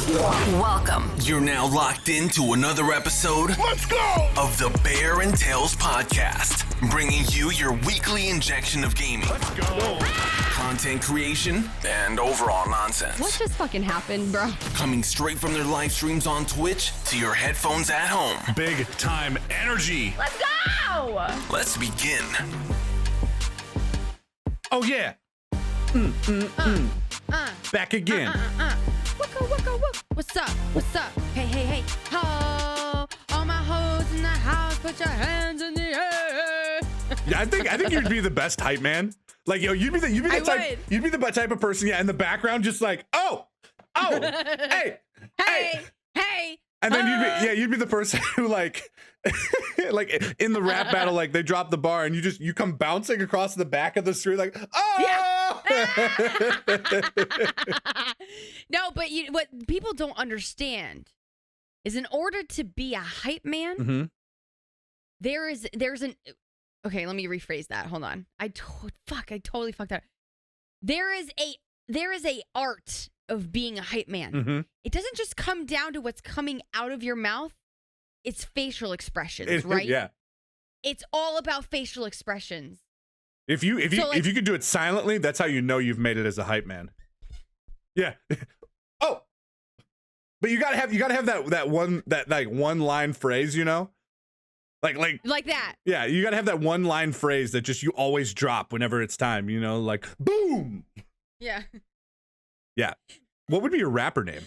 Welcome. You're now locked into another episode. Let's go! Of the Bear and Tails podcast, bringing you your weekly injection of gaming. Let's go! Content creation and overall nonsense. What just fucking happened, bro? Coming straight from their live streams on Twitch to your headphones at home. Big time energy. Let's go! Let's begin. Oh yeah. Back again. What's up? What's up? Hey, hey, hey. Ho! All my hoes in the house, put your hands in the air. Yeah, I think you'd be the best hype man. Like, yo, you'd be the type of person, yeah, in the background, just like, oh, hey, hey. And then you'd be the person who like in the rap battle, like they drop the bar and you come bouncing across the back of the street like, oh. Yeah. No, but what people don't understand is in order to be a hype man, there's an okay, let me rephrase that. Hold on. I totally fucked up. There is a art of being a hype man. It doesn't just come down to what's coming out of your mouth. It's facial expressions, right? Yeah. It's all about facial expressions. If you could do it silently, that's how you know you've made it as a hype man. Yeah. Oh. But you gotta have that one line phrase, you know? Like that. Yeah, you gotta have that one line phrase that just you always drop whenever it's time, you know, like boom. Yeah. Yeah. What would be your rapper name?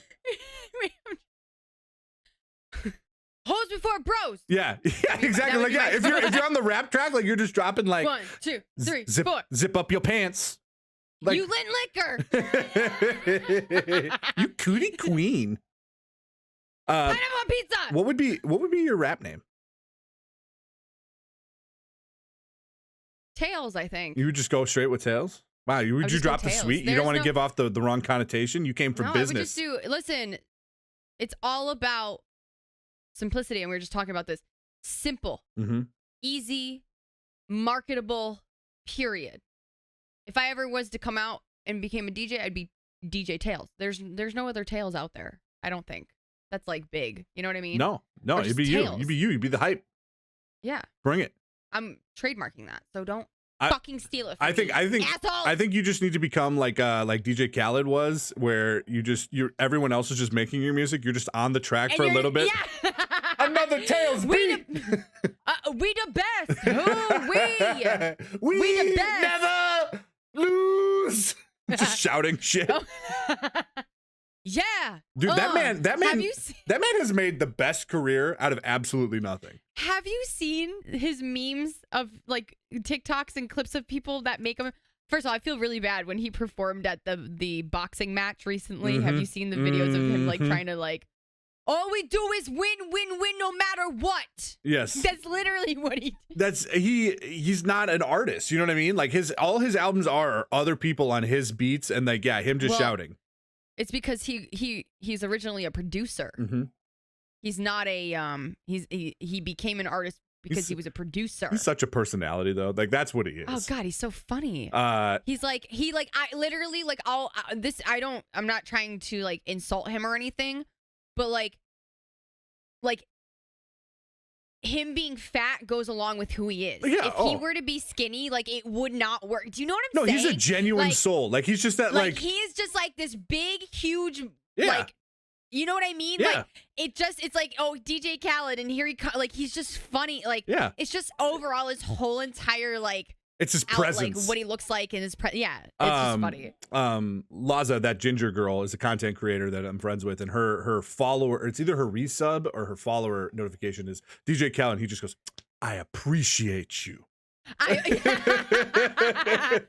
Hoes before bros. Yeah, exactly. Like, yeah, if you're on the rap track, like you're just dropping like 1, 2, 3, 4. Zip up your pants. Like, You lit liquor. You cootie queen. Pineapple on pizza. What would be your rap name? Tails, I think. You would just go straight with Tails? Wow, you drop the Tails. sweet? You don't want to give off the wrong connotation? You came from business. I would just listen, it's all about simplicity, and we were just talking about this. Simple, easy, marketable, period. If I ever was to come out and became a DJ, I'd be DJ Tails. There's no other Tails out there, I don't think. That's like big. You know what I mean? No, it'd be Tails. you. You'd be the hype. Yeah. Bring it. I'm trademarking that, so don't fucking steal it from me, asshole. I think you just need to become like DJ Khaled was, where everyone else is just making your music. You're just on the track for a little bit. Yeah. Another Tails beat. We the best. Who we the best. Never lose. Just shouting shit. Oh. Yeah. Dude, that man that man has made the best career out of absolutely nothing. Have you seen his memes of like TikToks and clips of people that make him? First of all, I feel really bad when he performed at the boxing match recently. Have you seen the videos of him like trying to like, all we do is win no matter what? Yes. That's literally what he did. He's not an artist, you know what I mean? Like all his albums are other people on his beats and like, yeah, him just shouting. It's because he's originally a producer. He's not a he became an artist because he was a producer. He's such a personality though. Like that's what he is. Oh God, he's so funny. He's like I literally like I'm not trying to like insult him or anything, but like him being fat goes along with who he is. Yeah, if he were to be skinny, like it would not work. Do you know what I'm saying? No, he's a genuine soul. Like he's just that like he's just like this big, huge like you know what I mean? Yeah. Like it's like, oh, DJ Khaled, and here like he's just funny. Like it's just overall his whole entire like it's his presence, like what he looks like in his it's just funny. Laza, that ginger girl, is a content creator that I'm friends with, and her follower, it's either her resub or her follower notification is DJ Khaled, and he just goes, I appreciate you. I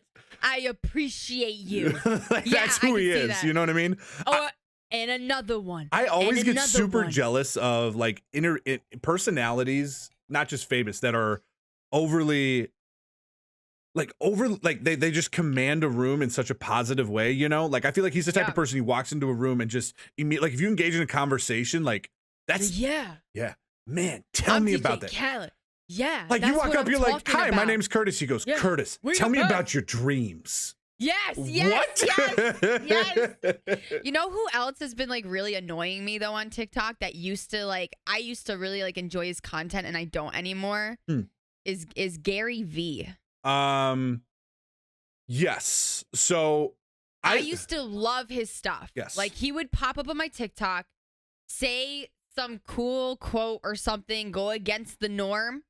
appreciate you. Like, that's who he is. That. You know what I mean? Oh, and another one. I always get super jealous of like personalities, not just famous, that are overly they just command a room in such a positive way, you know? Like I feel like he's the type of person who walks into a room and just like if you engage in a conversation, like that's man, tell me about that. Khaled. Yeah. Like you walk up, you're like, hi, my name's Curtis. He goes, Curtis, tell me about your dreams. Yes. You know who else has been like really annoying me though on TikTok that I used to really like enjoy his content and I don't anymore? Is Gary V. Yes. So I used to love his stuff. Yes. Like he would pop up on my TikTok, say some cool quote or something, go against the norm,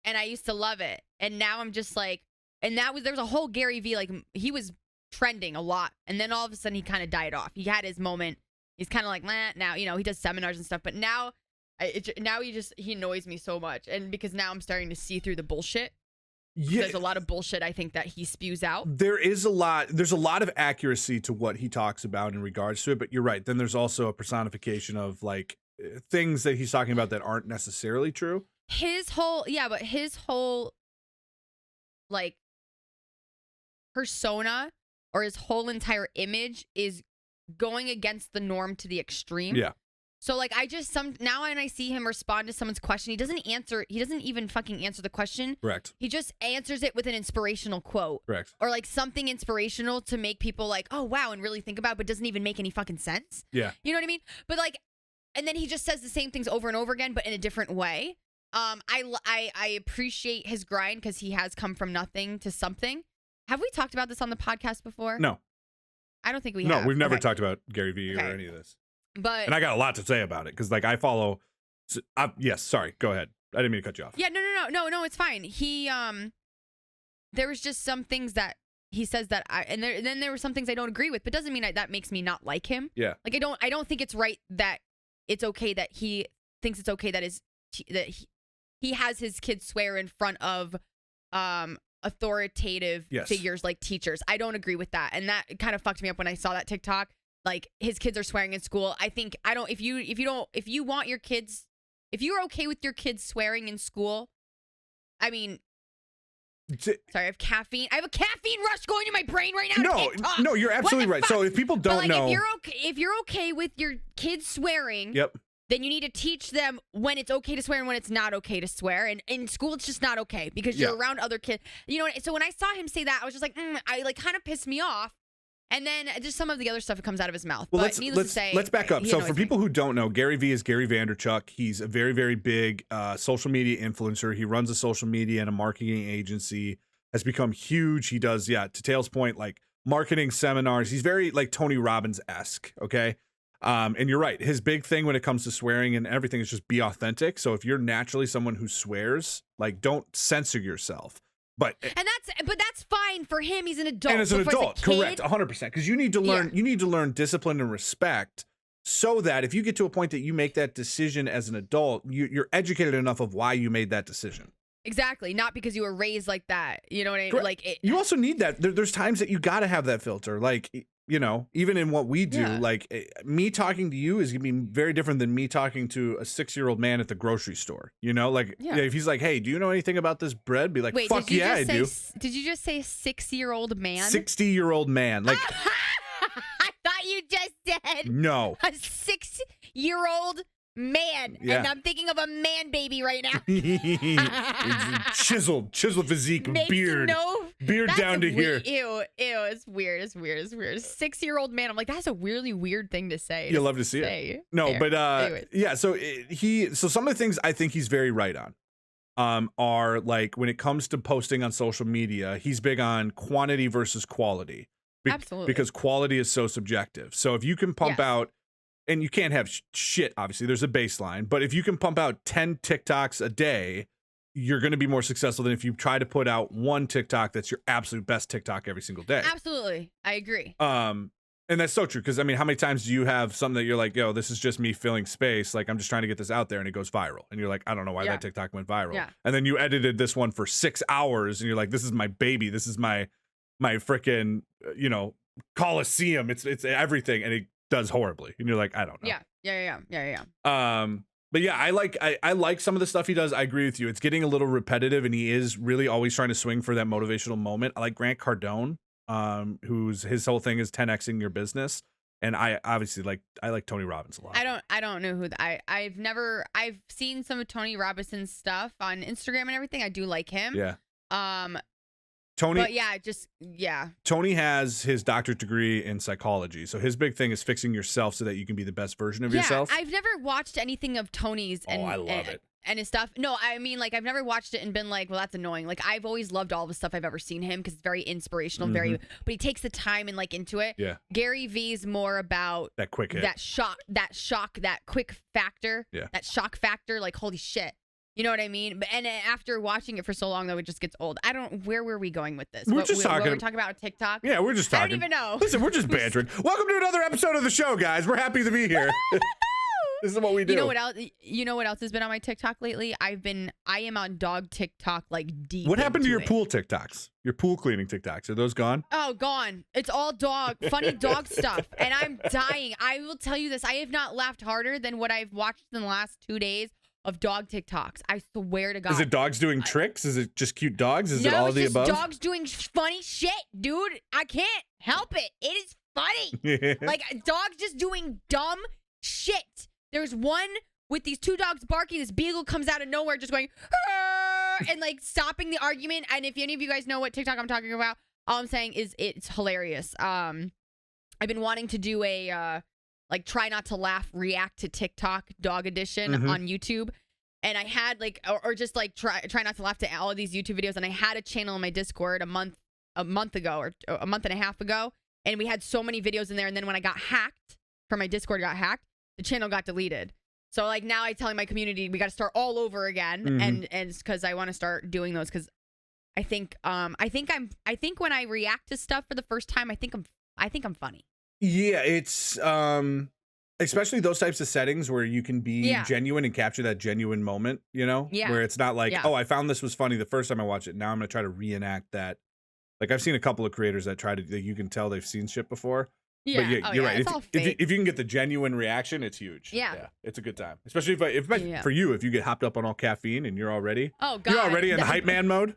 and I used to love it. And now I'm just like, and there was a whole Gary V, like he was trending a lot, and then all of a sudden he kind of died off. He had his moment. He's kind of like, now, you know, he does seminars and stuff, but now he annoys me so much, and because now I'm starting to see through the bullshit. Yeah, there's a lot of bullshit I think that he spews out. There's a lot of accuracy to what he talks about in regards to it, but you're right. Then there's also a personification of like things that he's talking about that aren't necessarily true. His whole like persona or his whole entire image is going against the norm to the extreme. Yeah. So like now when I see him respond to someone's question, he doesn't even fucking answer the question. Correct. He just answers it with an inspirational quote. Correct. Or like something inspirational to make people like, oh wow, and really think about it, but doesn't even make any fucking sense. Yeah. You know what I mean? But like, and then he just says the same things over and over again, but in a different way. I appreciate his grind because he has come from nothing to something. Have we talked about this on the podcast before? No. I don't think we have. No, we've never talked about Gary Vee or any of this. And I got a lot to say about it because like I follow. Yes, sorry. Go ahead. I didn't mean to cut you off. Yeah, no, it's fine. He there was just some things that he says that then there were some things I don't agree with, but doesn't mean that makes me not like him. Yeah. Like I don't think it's right that it's okay that he thinks it's okay that he has his kids swear in front of authoritative figures like teachers. I don't agree with that, and that kind of fucked me up when I saw that TikTok. Like his kids are swearing in school. I think if you want your kids, if you're okay with your kids swearing in school, I mean, sorry, I have a caffeine rush going to my brain right now. No, you're absolutely right. So if people don't know, if you're okay with your kids swearing, yep, then you need to teach them when it's okay to swear and when it's not okay to swear. And in school, it's just not okay because you're around other kids. You know, so when I saw him say that, I was just like, I like kind of pissed me off. And then just some of the other stuff that comes out of his mouth. Well, but needless to say, let's back up. So for people who don't know, Gary Vee is Gary Vaynerchuk. He's a very, very big social media influencer. He runs a social media and a marketing agency, has become huge. He does, to Tayl's point, like marketing seminars. He's very like Tony Robbins-esque, okay? And you're right. His big thing when it comes to swearing and everything is just be authentic. So if you're naturally someone who swears, like don't censor yourself. But that's fine for him. He's an adult. And as an adult, correct, 100%. Because you need to learn. You need to learn discipline and respect, so that if you get to a point that you make that decision as an adult, you're educated enough of why you made that decision. Exactly, not because you were raised like that. You know what I mean? Like you also need that. There's times that you got to have that filter. Like even in what we do, like me talking to you is gonna be very different than me talking to a 6-year-old man at the grocery store. If he's like, "Hey, do you know anything about this bread?" Be like, wait, "Fuck yeah, I do." Did you just say 6-year-old man? 60-year-old man, like. I thought you just said no. A 6-year-old man, and I'm thinking of a man baby right now. chiseled physique, beard down to here. Ew, it's weird. 6-year-old man. I'm like, that's a really weird thing to say. You'll love to see it. No, but So some of the things I think he's very right on, are like when it comes to posting on social media, he's big on quantity versus quality. Absolutely, because quality is so subjective. So if you can pump out. And you can't have shit, obviously. There's a baseline. But if you can pump out 10 TikToks a day, you're going to be more successful than if you try to put out one TikTok that's your absolute best TikTok every single day. Absolutely. I agree. And that's so true. Because, I mean, how many times do you have something that you're like, yo, this is just me filling space. Like, I'm just trying to get this out there. And it goes viral. And you're like, I don't know why that TikTok went viral. Yeah. And then you edited this one for 6 hours. And you're like, this is my baby. This is my freaking, Coliseum. It's everything. And it does horribly, and you're like, I don't know. Yeah. But yeah, I like some of the stuff he does. I agree with you. It's getting a little repetitive, and he is really always trying to swing for that motivational moment. I like Grant Cardone, who's his whole thing is 10xing your business, and I obviously I like Tony Robbins a lot. I don't know who I've seen some of Tony Robinson's stuff on Instagram and everything. I do like him. Yeah. Tony. But yeah. Tony has his doctorate degree in psychology, so his big thing is fixing yourself so that you can be the best version of yourself. I've never watched anything of Tony's. And, I love it. And his stuff. No, I mean, like, I've never watched it and been like, well, that's annoying. Like, I've always loved all the stuff I've ever seen him because it's very inspirational, but he takes the time and like into it. Yeah. Gary V's more about that quick hit. that shock, that quick factor. Yeah. That shock factor. Like, holy shit. You know what I mean? And after watching it for so long, though, it just gets old. Where were we going with this? We're just talking. We're talking about TikTok? Yeah, we're just talking. I don't even know. Listen, we're just bantering. Welcome to another episode of the show, guys. We're happy to be here. This is what we do. You know what else has been on my TikTok lately? I am on dog TikTok like deep. What happened to your it. pool TikToks? Your pool cleaning TikToks? Are those gone? Oh, gone. It's all funny dog stuff. And I'm dying. I will tell you this. I have not laughed harder than what I've watched in the last 2 days of dog TikToks. I swear to God. Is it dogs doing tricks? Is it just cute dogs? Is it all of the above? No, it's just dogs doing funny shit, dude. I can't help it. It is funny. Like, dogs just doing dumb shit. There's one with these two dogs barking. This beagle comes out of nowhere just going, and like stopping the argument. And if any of you guys know what TikTok I'm talking about, all I'm saying is it's hilarious. I've been wanting to do a like try not to laugh react to TikTok dog edition on YouTube. And I had like, or just like try not to laugh to all of these YouTube videos. And I had a channel in my Discord a month ago or a month and a half ago. And we had so many videos in there. And then when I got hacked, from my Discord got hacked, the channel got deleted. So like now I'm telling my community we got to start all over again, and it's because I want to start doing those because I think when I react to stuff for the first time, I think I'm funny. Yeah, it's especially those types of settings where you can be genuine and capture that genuine moment, you know? Yeah. Where it's not like, oh, I found this was funny the first time I watched it. Now I'm gonna try to reenact that. Like I've seen a couple of creators that try to, you can tell they've seen shit before. Yeah, but you're right. It's all fake. If you can get the genuine reaction, it's huge. Yeah, it's a good time. Especially for you, if you get hopped up on all caffeine and you're already in hype man mode.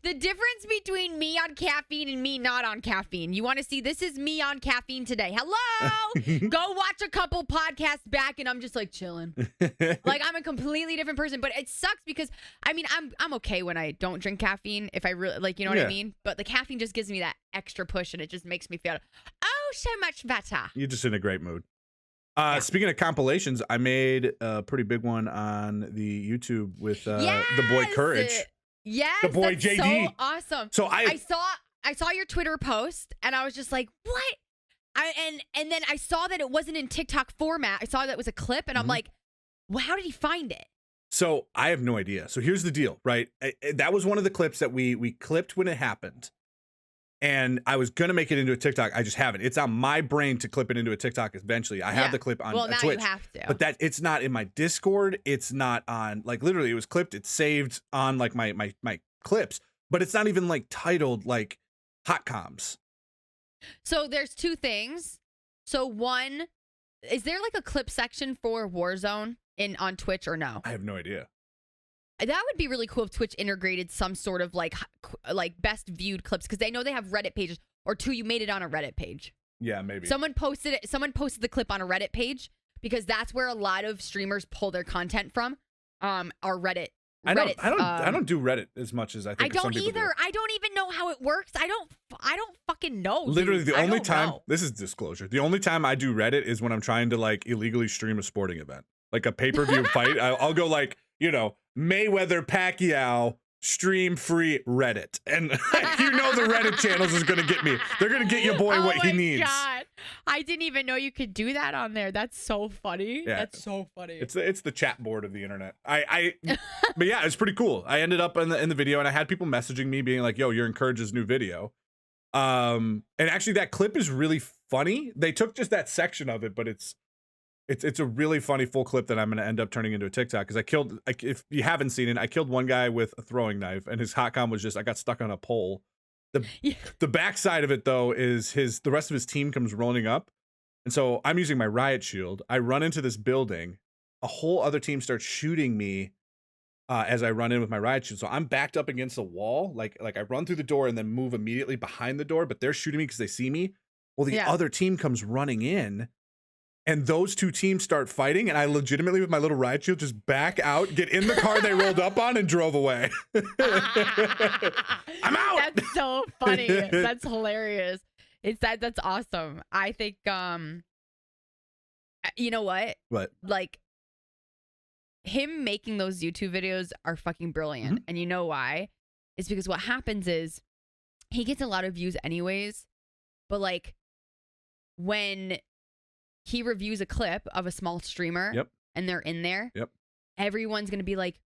The difference between me on caffeine and me not on caffeine. You want to see? This is me on caffeine today. Hello. Go watch a couple podcasts back, and I'm just like chilling. Like I'm a completely different person. But it sucks because I mean I'm okay when I don't drink caffeine if I really like, you know what I mean. But the caffeine just gives me that extra push, and it just makes me feel so much better. You're just in a great mood. Speaking of compilations, I made a pretty big one on the YouTube with the boy Courage. Yes, the boy that's JD. So awesome. So I saw your Twitter post and I was just like, what? And then I saw that it wasn't in TikTok format. I saw that it was a clip and I'm like, well, how did he find it? So I have no idea. So here's the deal, right? That was one of the clips that we clipped when it happened. And I was going to make it into a TikTok. I just haven't. It's on my brain to clip it into a TikTok eventually. I have the clip on now Twitch. You have to. But it's not in my Discord. It's not on, like, literally it was clipped. It's saved on like my clips, but it's not even like titled like hot comms. So there's two things. So one, is there like a clip section for Warzone on Twitch or no? I have no idea. That would be really cool if Twitch integrated some sort of like best viewed clips because they know they have Reddit pages. Or two, you made it on a Reddit page. Yeah, maybe. Someone posted it. Someone posted the clip on a Reddit page because that's where a lot of streamers pull their content from. Our Reddit. I don't do Reddit as much as I think. I don't some people either. do. I don't even know how it works. I don't fucking know. Literally, dude. the only time this is disclosure. The only time I do Reddit is when I'm trying to like illegally stream a sporting event, like a pay-per-view fight. I'll go like, you know, Mayweather Pacquiao stream free Reddit, and you know the Reddit channels is gonna get me. They're gonna get your boy what he needs. God. I didn't even know you could do that on there. That's so funny. Yeah. That's so funny. It's the chat board of the internet. But yeah, it's pretty cool. I ended up in the video, and I had people messaging me being like, "Yo, you're Encourage's new video." And actually, that clip is really funny. They took just that section of it, but it's a really funny full clip that I'm going to end up turning into a TikTok because if you haven't seen it, I killed one guy with a throwing knife, and his hot com was just I got stuck on a pole. The backside of it though is the rest of his team comes rolling up, and so I'm using my riot shield. I run into this building, a whole other team starts shooting me as I run in with my riot shield. So I'm backed up against a wall, like I run through the door and then move immediately behind the door, but they're shooting me because they see me. Well, the other team comes running in. and those two teams start fighting, and I legitimately, with my little riot shield, just back out, get in the car they rolled up on, and drove away. I'm out. That's so funny. That's hilarious. That's awesome. I think you know what? What? Like, him making those YouTube videos are fucking brilliant. And you know why? It's because what happens is he gets a lot of views anyways, but like when he reviews a clip of a small streamer and they're in there, everyone's going to be like,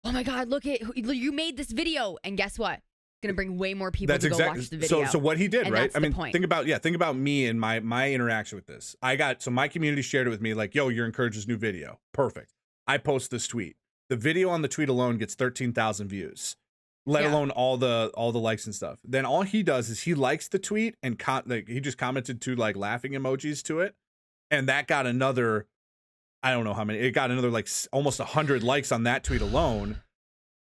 oh my God, look at you made this video. And guess what? It's going to bring way more people to go watch the video. So what he did, and right? I mean, point. think about me and my interaction with this. So my community shared it with me like, yo, you're encouraged this new video. Perfect. I post this tweet. The video on the tweet alone gets 13,000 views, let alone all the likes and stuff. Then all he does is he likes the tweet and he just commented to like laughing emojis to it. And that got another, I don't know how many, it got another like almost 100 likes on that tweet alone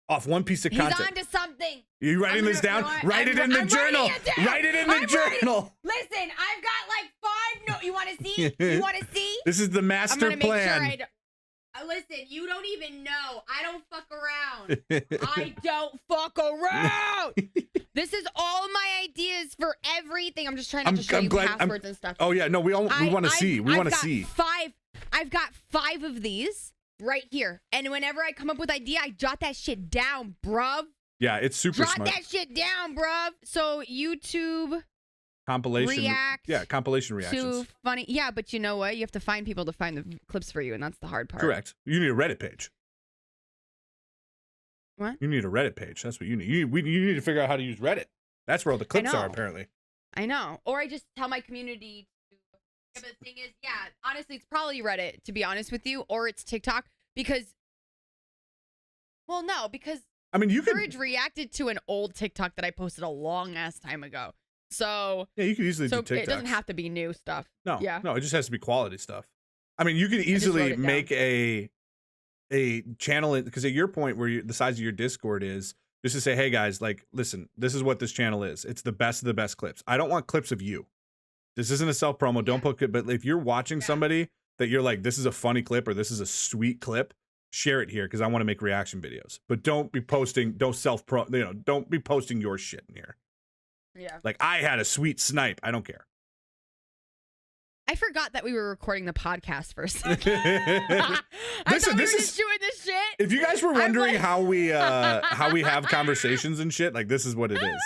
off one piece of content. He's onto something. You writing this down? Write it in the journal. Write it in the journal. Listen, I've got like 5 notes. You want to see? You want to see? This is the master plan. Make sure listen, you don't even know. I don't fuck around. I don't fuck around. This is all my ideas for everything. I'm just trying to show you passwords and stuff. Oh yeah, no, we want to see. We want to see. I've got 5 of these right here, and whenever I come up with idea, I jot that shit down, bruv. Yeah, it's super smart. Jot that shit down, bruv. So YouTube. Compilation. Compilation To reactions. funny. Yeah, but you know what? You have to find people to find the clips for you, and that's the hard part. Correct. You need a Reddit page. What? You need a Reddit page. That's what you need. You need to figure out how to use Reddit. That's where all the clips are, apparently. I know. Or I just tell my community to. Yeah, but the thing is, honestly, it's probably Reddit, to be honest with you, or it's TikTok, because. Well, no, because. I mean, you Courage reacted to an old TikTok that I posted a long ass time ago. So yeah, you could easily do TikToks. It doesn't have to be new stuff. No, no, it just has to be quality stuff. I mean, you could easily make a channel, because at your point where the size of your Discord is, just to say, hey guys, like, listen, this is what this channel is. It's the best of the best clips. I don't want clips of you. This isn't a self promo. Don't put it. But if you're watching somebody that you're like, this is a funny clip or this is a sweet clip, share it here because I want to make reaction videos. But don't be posting. Don't be posting your shit in here. Yeah. Like, I had a sweet snipe. I don't care. I forgot that we were recording the podcast for a second. I thought we were just doing this shit. If you guys were wondering how we have conversations and shit, like, this is what it is.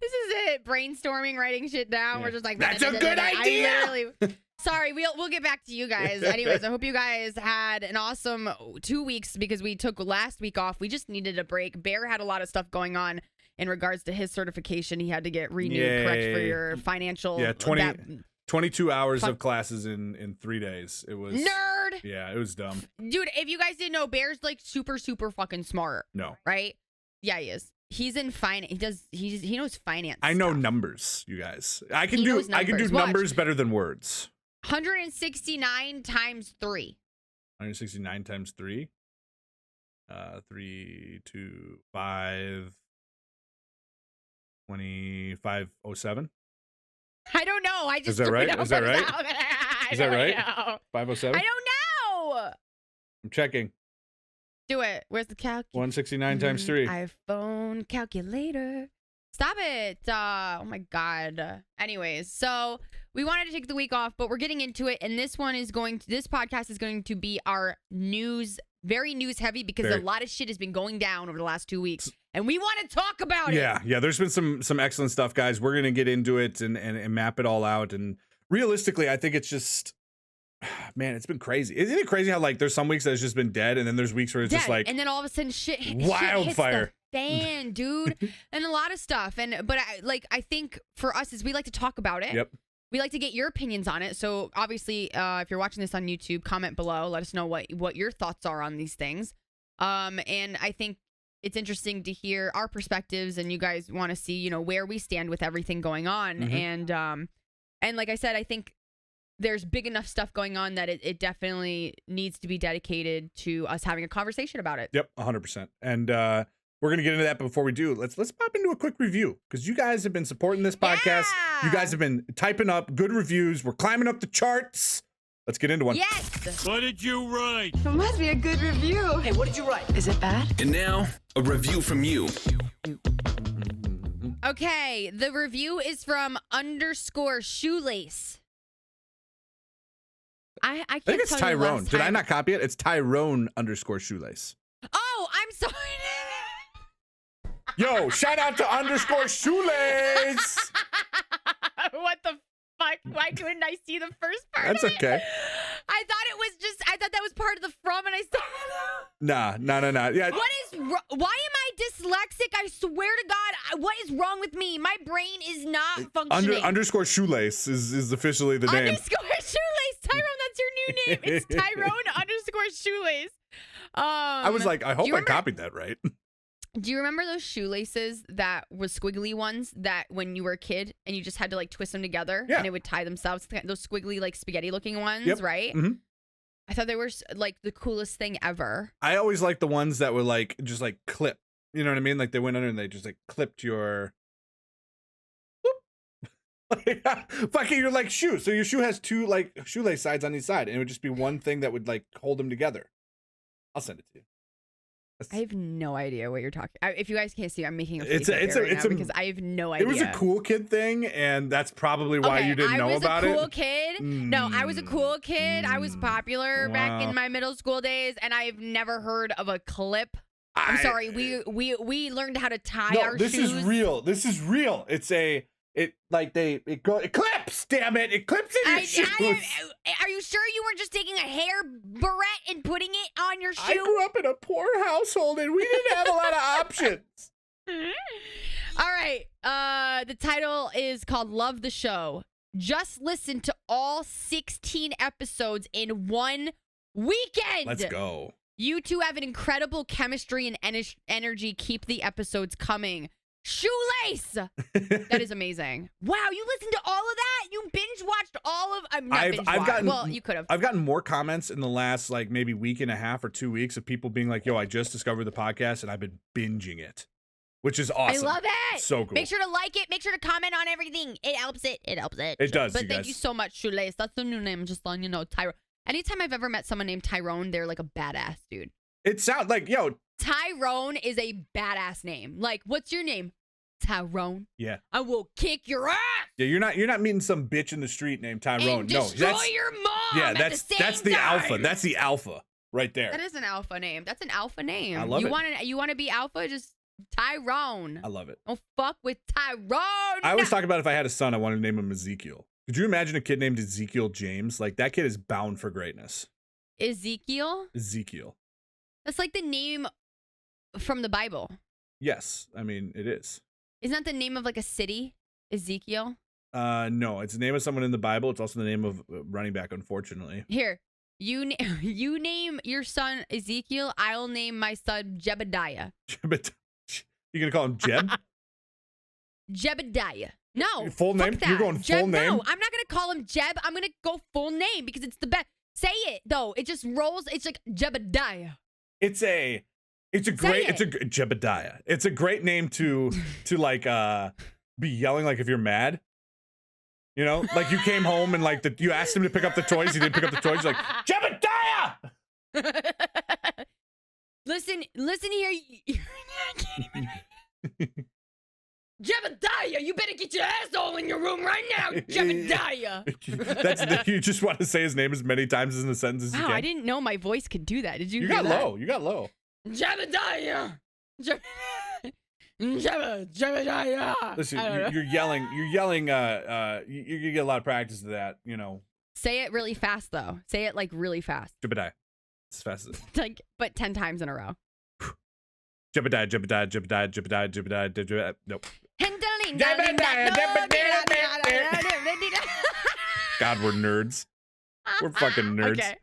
This is it. Brainstorming, writing shit down. Yeah. We're just like, that's a good idea. Sorry, we'll get back to you guys. Anyways, I hope you guys had an awesome 2 weeks because we took last week off. We just needed a break. Bear had a lot of stuff going on in regards to his certification. He had to get renewed, correct, for your financial. Yeah, 22 hours of classes in 3 days. It was nerd. Yeah, it was dumb. Dude, if you guys didn't know, Bear's like super, super fucking smart. No. Right? Yeah, he is. He's in finance. He knows finance. I know numbers, you guys. I can do numbers better than words. 169 times 3. 169 times 3. 3, 2, 5. 2507. I don't know. I just Is that right? Is that right? Is that right? 507. I don't know. I'm checking. Do it. Where's the calculator? 169 times 3. iPhone calculator. Stop it. Oh my God. Anyways, so we wanted to take the week off, but we're getting into it, and this podcast is going to be our very news heavy because a lot of shit has been going down over the last 2 weeks. And we want to talk about it. Yeah. There's been some excellent stuff, guys. We're gonna get into it and map it all out. And realistically, I think it's just, man, it's been crazy. Isn't it crazy how like there's some weeks that it's just been dead, and then there's weeks where it's just like, and then all of a sudden shit wildfire, fan, dude, and a lot of stuff. But I think for us is we like to talk about it. Yep. We like to get your opinions on it. So obviously, if you're watching this on YouTube, comment below. Let us know what your thoughts are on these things. And I think it's interesting to hear our perspectives, and you guys want to see, where we stand with everything going on. Mm-hmm. And like I said, I think there's big enough stuff going on that it definitely needs to be dedicated to us having a conversation about it. Yep, 100%. And we're going to get into that, but before we do, let's pop into a quick review, because you guys have been supporting this podcast. Yeah! You guys have been typing up good reviews. We're climbing up the charts. Let's get into one. Yes. What did you write? It must be a good review. Hey, what did you write? Is it bad? And now, a review from you. Okay, the review is from _shoelace. I can't think it's tell you the Tyrone. last Did I time- not copy it? It's Tyrone _shoelace. Oh, I'm sorry. Yo, shout out to _shoelace. What the fuck? Why couldn't I see the first part? That's of it? okay. I thought that was part of the from, and I saw. Nah. Yeah. Why am I dyslexic? I swear to God, what is wrong with me? My brain is not functioning. _shoelace is officially the name. _shoelace. Tyrone, that's your new name. It's Tyrone _shoelace. I was like, I hope I copied that right. Do you remember those shoelaces that was squiggly ones that when you were a kid and you just had to like twist them together and it would tie themselves? Those squiggly like spaghetti looking ones, right? Mm-hmm. I thought they were like the coolest thing ever. I always liked the ones that were like just like clip. You know what I mean? Like they went under and they just like clipped your. Fucking your like shoe. So your shoe has two like shoelace sides on each side, and it would just be one thing that would like hold them together. I'll send it to you. I have no idea what you're talking. If you guys can't see, I'm making a face because I have no idea. It was a cool kid thing, and that's probably why you didn't know about it. I was a cool kid. No, I was a cool kid. I was popular back in my middle school days, and I've never heard of a clip. I'm sorry. We learned how to tie our shoes. This is real. This is real. It clips. Damn it! It clips in your shoes. Are you sure you weren't just taking a hair barrette and putting it on your shoe? I grew up in a poor household, and we didn't have a lot of options. All right. The title is called "Love the Show." Just listen to all 16 episodes in one weekend. Let's go. You two have an incredible chemistry and energy. Keep the episodes coming. Shoelace. That is amazing. Wow, you listened to all of that? You binge watched all of you could have. I've gotten more comments in the last like maybe week and a half or 2 weeks of people being like, yo, I just discovered the podcast and I've been binging it. Which is awesome. I love it. So cool. Make sure to like it. Make sure to comment on everything. It helps it. It helps it. It does. But thank you so much, Shoelace. That's the new name. Just letting you know, Tyrone. Anytime I've ever met someone named Tyrone, they're like a badass dude. It sounds like, yo, Tyrone is a badass name. Like, what's your name? Tyrone. Yeah. I will kick your ass. Yeah, you're not meeting some bitch in the street named Tyrone. And destroy your mom. Yeah, that's the alpha. That's the alpha right there. That is an alpha name. That's an alpha name. I love it. You want to be alpha? Just Tyrone. I love it. Don't fuck with Tyrone. I always talk about if I had a son, I wanted to name him Ezekiel. Could you imagine a kid named Ezekiel James? Like that kid is bound for greatness. Ezekiel. That's like the name from the Bible. Yes, I mean it is. Isn't that the name of like a city? Ezekiel? No, it's the name of someone in the Bible. It's also the name of running back, unfortunately. Here, you name your son Ezekiel. I'll name my son Jebediah. You gonna call him Jeb? Jebediah. No. Full name? You're going full name? No, I'm not gonna call him Jeb. I'm gonna go full name because it's the best. Say it though. It just rolls. It's like Jebediah. It's a Jebediah. It's a great name to like be yelling like if you're mad. You know, like you came home and like you asked him to pick up the toys, he didn't pick up the toys. You're like Jebediah. Listen here. Jebediah, you better get your asshole in your room right now, Jebediah. You just want to say his name as many times in a sentence as you can. I didn't know my voice could do that. Did you? You got low. Jebediah. Jebediah. Listen, you're yelling. You get a lot of practice to that. You know. Say it really fast though. Say it like really fast. Jebediah. As fast as like, but 10 times in a row. Jebediah. Nope. God, we're nerds. We're fucking nerds. Okay.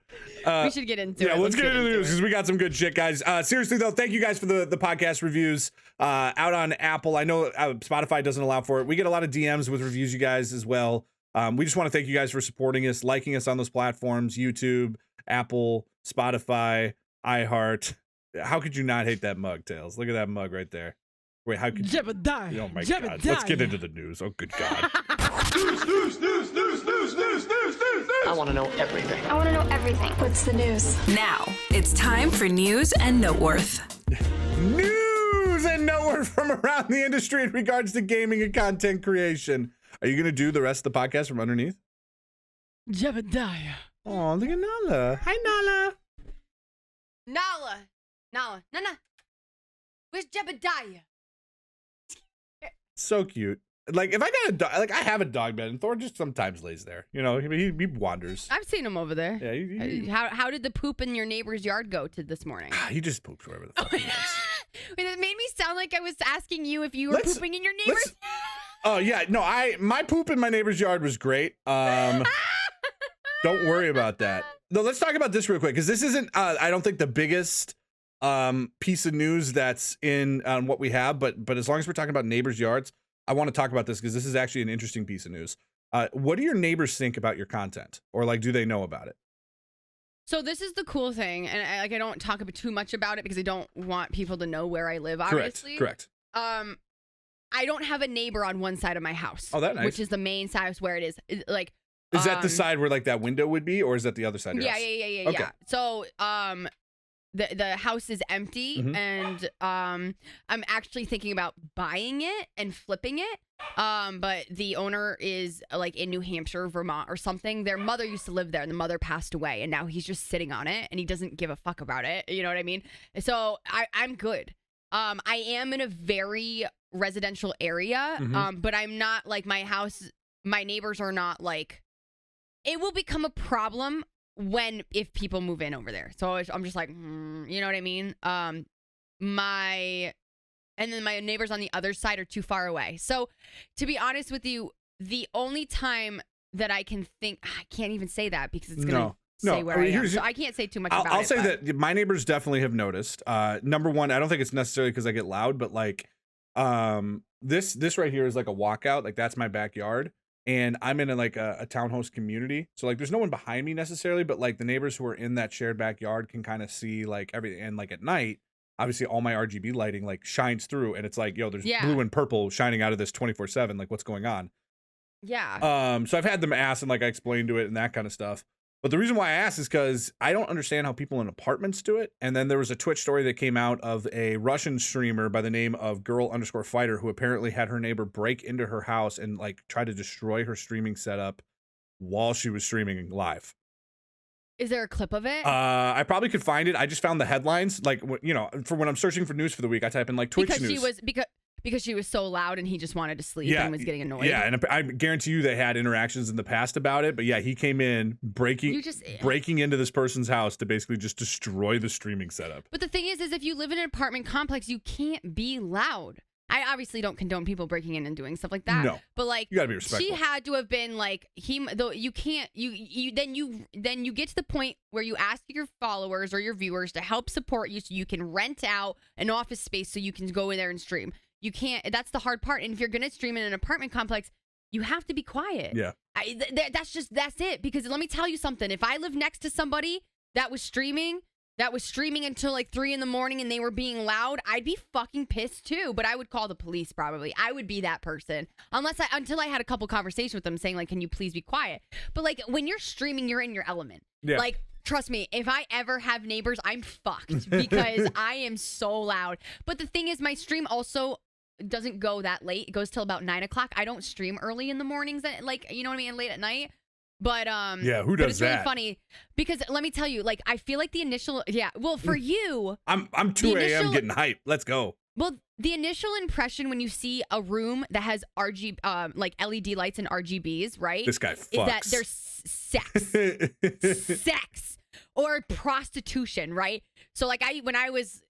We should get into it. Yeah, let's get into the news because we got some good shit, guys. Seriously, though, thank you guys for the podcast reviews out on Apple. I know Spotify doesn't allow for it. We get a lot of DMs with reviews, you guys, as well. We just want to thank you guys for supporting us, liking us on those platforms, YouTube, Apple, Spotify, iHeart. How could you not hate that mug, Tails? Look at that mug right there. Wait, how could Jebediah. Oh, my God. Let's get into the news. Oh, good God. News. is this? I want to know everything. I want to know everything. What's the news? Now, it's time for News and Noteworth. News and noteworth from around the industry in regards to gaming and content creation. Are you going to do the rest of the podcast from underneath? Jebediah. Oh, look at Nala. Hi, Nala. Nala. Where's Jebediah? So cute. Like, if I got a dog, like, I have a dog bed, and Thor just sometimes lays there. You know, he wanders. I've seen him over there. Yeah. How did the poop in your neighbor's yard go to this morning? He just poops wherever the fuck he wants. Wait, that made me sound like I was asking you if you were pooping in your neighbor's. Oh yeah, no, my poop in my neighbor's yard was great. Don't worry about that. No, let's talk about this real quick because this isn't. I don't think the biggest piece of news that's in what we have, but as long as we're talking about neighbors' yards, I want to talk about this because this is actually an interesting piece of news. What do your neighbors think about your content, or like, do they know about it? So this is the cool thing, and I don't talk too much about it because I don't want people to know where I live. Obviously, Correct. I don't have a neighbor on one side of my house. Oh, that's nice. Which is the main side where it is. Like, is that the side where like that window would be, or is that the other side of your house? Yeah. Okay. So, the house is empty, and I'm actually thinking about buying it and flipping it. But the owner is like in New Hampshire, Vermont, or something. Their mother used to live there, and the mother passed away, and now he's just sitting on it, and he doesn't give a fuck about it. You know what I mean? So I'm good. I am in a very residential area, but I'm not like my house. My neighbors are not like. It will become a problem if people move in over there. So I'm just like, you know what I mean? And then my neighbors on the other side are too far away. So to be honest with you, the only time that I can think, I can't even say that because it's going to say where I am. So I can't say too much about it. I'll say that my neighbors definitely have noticed. Number one, I don't think it's necessarily because I get loud, but like this right here is like a walkout. Like that's my backyard. And I'm in a townhouse community. So like there's no one behind me necessarily, but like the neighbors who are in that shared backyard can kind of see like everything. And like at night, obviously all my RGB lighting like shines through and it's like, yo, there's blue and purple shining out of this 24/7. Like what's going on? Yeah. So I've had them ask and like I explained to it and that kind of stuff. But the reason why I asked is because I don't understand how people in apartments do it. And then there was a Twitch story that came out of a Russian streamer by the name of Girl_Fighter who apparently had her neighbor break into her house and like try to destroy her streaming setup while she was streaming live. Is there a clip of it? I probably could find it. I just found the headlines. Like, you know, for when I'm searching for news for the week, I type in like Twitch news. Because she was so loud and he just wanted to sleep and was getting annoyed. Yeah, and I guarantee you they had interactions in the past about it. But yeah, he came in breaking into this person's house to basically just destroy the streaming setup. But the thing is if you live in an apartment complex, you can't be loud. I obviously don't condone people breaking in and doing stuff like that. No, but like you gotta be respectful. She had to have been like though you can't then you get to the point where you ask your followers or your viewers to help support you so you can rent out an office space so you can go in there and stream. You can't. That's the hard part. And if you're gonna stream in an apartment complex, you have to be quiet. Yeah. That's it. Because let me tell you something. If I lived next to somebody that was streaming until like 3 a.m. and they were being loud, I'd be fucking pissed too. But I would call the police probably. I would be that person until I had a couple conversations with them saying like, can you please be quiet? But like when you're streaming, you're in your element. Yeah. Like. Trust me, if I ever have neighbors, I'm fucked because I am so loud. But the thing is, my stream also doesn't go that late. It goes till about 9 o'clock. I don't stream early in the mornings, like, you know what I mean, late at night. But yeah, who does it's that? Really funny because let me tell you, like, I feel like the initial, well, for you, I'm 2 a.m. getting hype. Let's go. Well, the initial impression when you see a room that has like LED lights and RGBs, right? This guy fucks. Is that there's sex or prostitution, right? So like when I was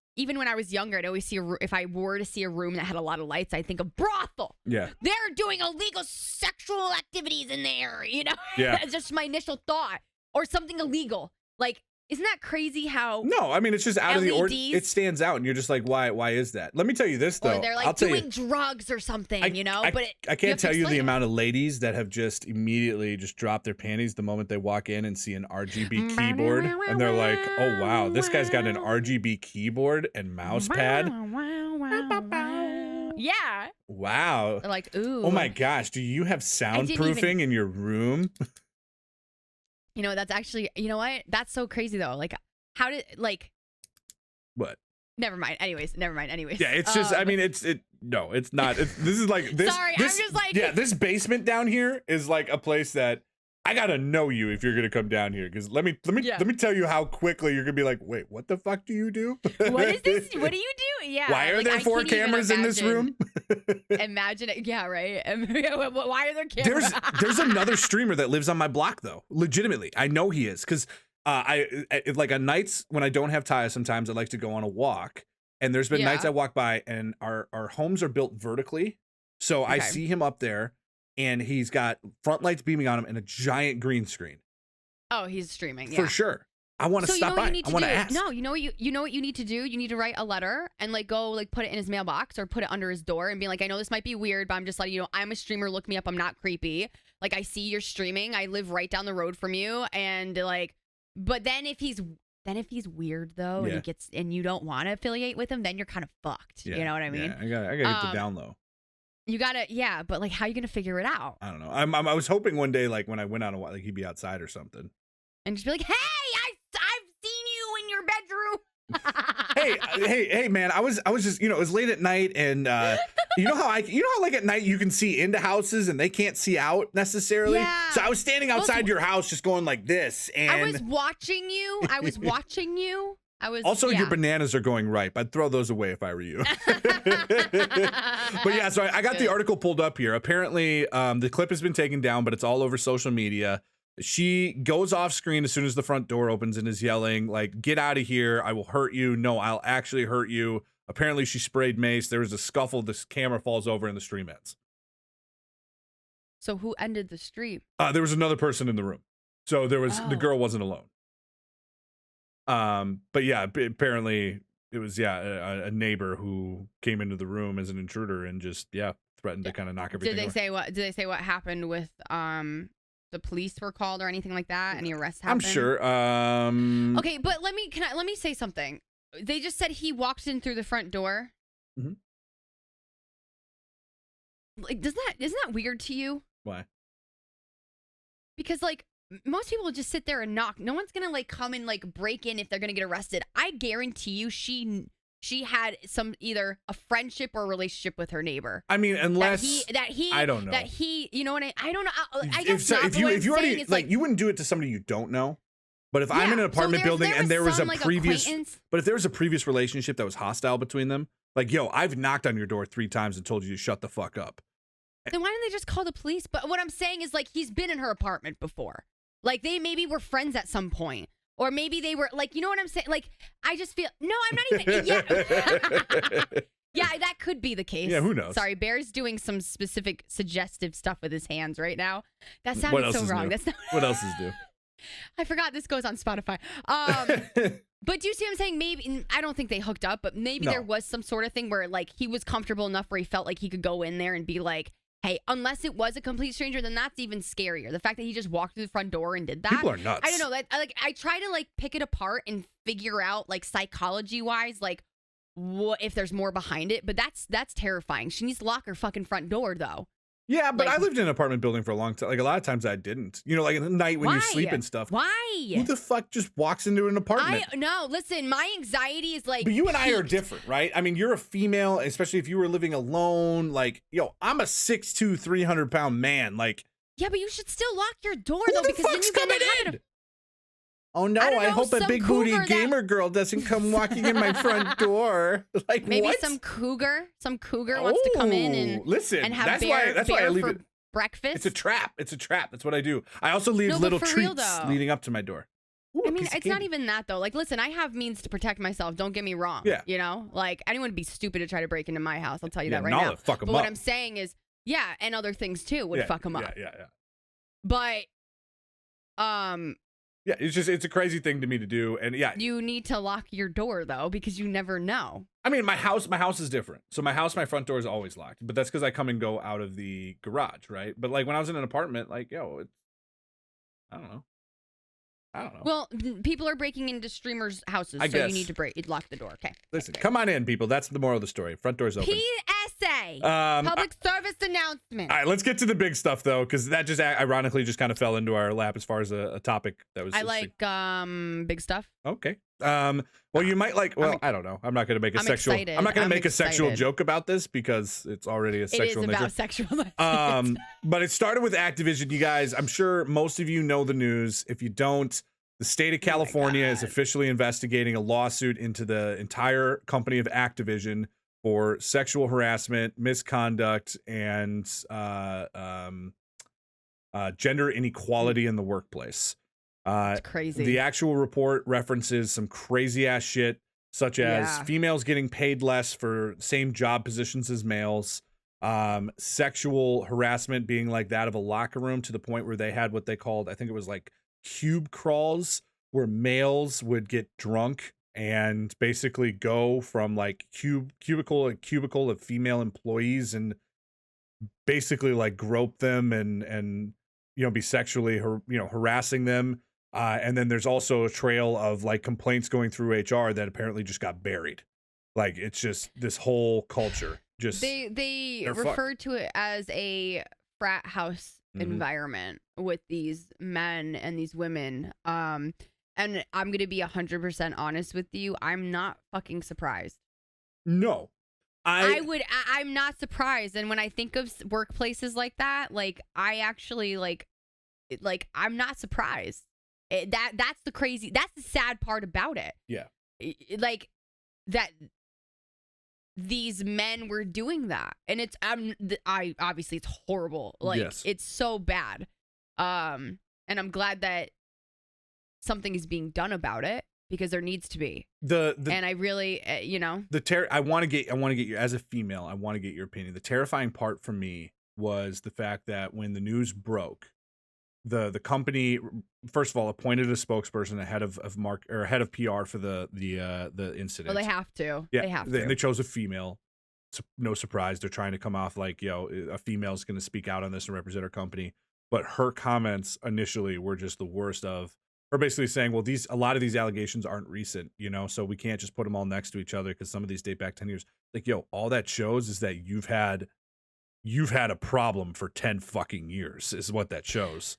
younger, I'd always see if I were to see a room that had a lot of lights, I'd think of brothel. Yeah. They're doing illegal sexual activities in there, you know? Yeah. It's just my initial thought. Or something illegal. Like, isn't that crazy how No, I mean, it's just out of the ordinary. It stands out, and you're just like, why is that? Let me tell you this, though. Or they're like doing drugs or something, you know? I can't tell you the amount of ladies that have just immediately just dropped their panties the moment they walk in and see an RGB keyboard, and they're like, oh, wow, this guy's got an RGB keyboard and mouse pad. Yeah. Wow. They're like, ooh. Oh, my gosh. Do you have soundproofing in your room? You know, that's actually, you know what? That's so crazy though. Like, how did, like, what? Never mind. Anyways. Yeah, it's just, I mean, no, it's not. This is like, this. Sorry, this, I'm just like. Yeah, this basement down here is like a place that I gotta know you if you're gonna come down here. Because let me tell you how quickly you're gonna be like, wait, what the fuck do you do? What is this? What do you do? Yeah. Why are there 4 cameras in this room? Imagine it. Yeah, right. Why are there cameras? There's another streamer that lives on my block though. Legitimately, I know he is because I like on nights when I don't have ties. Sometimes I like to go on a walk, and there's been nights I walk by and our homes are built vertically, so I see him up there. And he's got front lights beaming on him and a giant green screen. Oh, he's streaming. Yeah. For sure. I want to stop by. I want to ask. No, you know what you need to do? You need to write a letter and like go like put it in his mailbox or put it under his door and be like, I know this might be weird, but I'm just letting you know I'm a streamer. Look me up. I'm not creepy. Like I see you're streaming. I live right down the road from you. And like, but then if he's weird though, and he gets and you don't want to affiliate with him, then you're kind of fucked. Yeah. You know what I mean? Yeah, I gotta get the down low. You gotta, yeah, but like, how are you gonna figure it out? I don't know. I was hoping one day, like when I went on a walk, like he'd be outside or something, and just be like, "Hey, I've seen you in your bedroom." hey, man! I was just, it was late at night, and you know how like at night you can see into houses and they can't see out necessarily. Yeah. So I was standing outside your house, just going like this, and I was watching you. Also, your bananas are going ripe. I'd throw those away if I were you. But yeah, so I got the article pulled up here. Apparently, the clip has been taken down, but it's all over social media. She goes off screen as soon as the front door opens and is yelling, like, get out of here. I will hurt you. No, I'll actually hurt you. Apparently, she sprayed mace. There was a scuffle. This camera falls over and the stream ends. So who ended the stream? There was another person in the room. So the girl wasn't alone. But yeah, apparently it was a neighbor who came into the room as an intruder and just threatened to kind of knock everything. Did they say what happened with the police were called or anything like that? Any arrests happened? I'm sure. Okay, but let me say something. They just said he walked in through the front door. Mm-hmm. Like, isn't that weird to you? Why? Because like most people just sit there and knock. No one's gonna like come and like break in if they're gonna get arrested. I guarantee you, she had some either a friendship or a relationship with her neighbor. I mean, unless that he I don't know that he, you know what I don't know. I guess if you already like you wouldn't do it to somebody you don't know. But if I'm in an apartment building and there was a previous, but if there was a previous relationship that was hostile between them, like, yo, I've knocked on your door 3 times and told you to shut the fuck up. Then why didn't they just call the police? But what I'm saying is, like, he's been in her apartment before. Like, they maybe were friends at some point. Or maybe they were, like, you know what I'm saying? Like, I just feel, no, I'm not even, yeah, that could be the case. Yeah, who knows? Sorry, Bear's doing some specific suggestive stuff with his hands right now. That sounded so wrong. That's not what else is new? I forgot this goes on Spotify. But do you see what I'm saying? Maybe, I don't think they hooked up, but maybe there was some sort of thing where, like, he was comfortable enough where he felt like he could go in there and be like, hey, unless it was a complete stranger, then that's even scarier. The fact that he just walked through the front door and did that. People are nuts. I don't know. I try to like pick it apart and figure out like psychology wise, like what if there's more behind it. But that's terrifying. She needs to lock her fucking front door though. Yeah, but I lived in an apartment building for a long time. Like a lot of times I didn't. You know, like at night when you sleep and stuff. Why? Who the fuck just walks into an apartment? No, listen, my anxiety is like. But you and I are different, right? I mean, you're a female, especially if you were living alone. Like, yo, I'm a 6'2", 300-pound man. Like. Yeah, but you should still lock your door who though, the because then fuck's you get coming in? Oh no! I hope a big booty gamer girl doesn't come walking in my front door. Like maybe what? some cougar wants to come in and have that's bear why I leave for it. Breakfast. It's a trap. That's what I do. I also leave little treats leading up to my door. Ooh, I mean, it's not even that though. Like, listen, I have means to protect myself. Don't get me wrong. Yeah. You know, like anyone would be stupid to try to break into my house. I'll tell you that right now. Fuck but what I'm saying is, and other things too would fuck them up. Yeah. But, yeah, it's a crazy thing to me to do, and you need to lock your door though because you never know. I mean, my house is different. So my front door is always locked, but that's because I come and go out of the garage, right? But like when I was in an apartment, like I don't know. Well, people are breaking into streamers' houses, so you need to lock the door. Okay. Listen, come on in, people. That's the moral of the story. Front door's open. PSA. say? Public service announcement. All right, let's get to the big stuff though, because that just ironically just kind of fell into our lap as far as a topic that was. I like big stuff. Okay. Well, you might like. Well, I don't know. I'm not going to make a sexual. Excited. I'm not going to make a excited. sexual joke about this because it's already a sexual. It is about nature. sexual. But it started with Activision. You guys, I'm sure most of you know the news. If you don't, the state of California is officially investigating a lawsuit into the entire company of Activision for sexual harassment, misconduct, and gender inequality in the workplace. It's crazy. The actual report references some crazy ass shit, such as females getting paid less for same job positions as males, sexual harassment being like that of a locker room to the point where they had what they called, I think it was like cube crawls, where males would get drunk and basically go from like cubicle to cubicle of female employees and basically like grope them and be sexually harassing them. And then there's also a trail of like complaints going through HR that apparently just got buried. Like it's just this whole culture. Just they referred to it as a frat house environment with these men and these women. And I'm gonna be 100% honest with you. I'm not fucking surprised. No. I'm not surprised. And when I think of workplaces like that, like I actually like I'm not surprised. That's the sad part about it. Yeah. Like that these men were doing that. And it's obviously it's horrible. Like it's so bad. And I'm glad that something is being done about it because there needs to be. And I really I want to get you as a female, I want to get your opinion. The terrifying part for me was the fact that when the news broke, the company first of all appointed a spokesperson ahead of PR for the incident. Well, they have to. Yeah, they have to. They chose a female. No surprise, they're trying to come off like a female is going to speak out on this and represent our company. But her comments initially were just the worst of her, basically saying, "Well, a lot of these allegations aren't recent, so we can't just put them all next to each other because some of these date back 10 years." Like, all that shows is that you've had a problem for 10 fucking years is what that shows.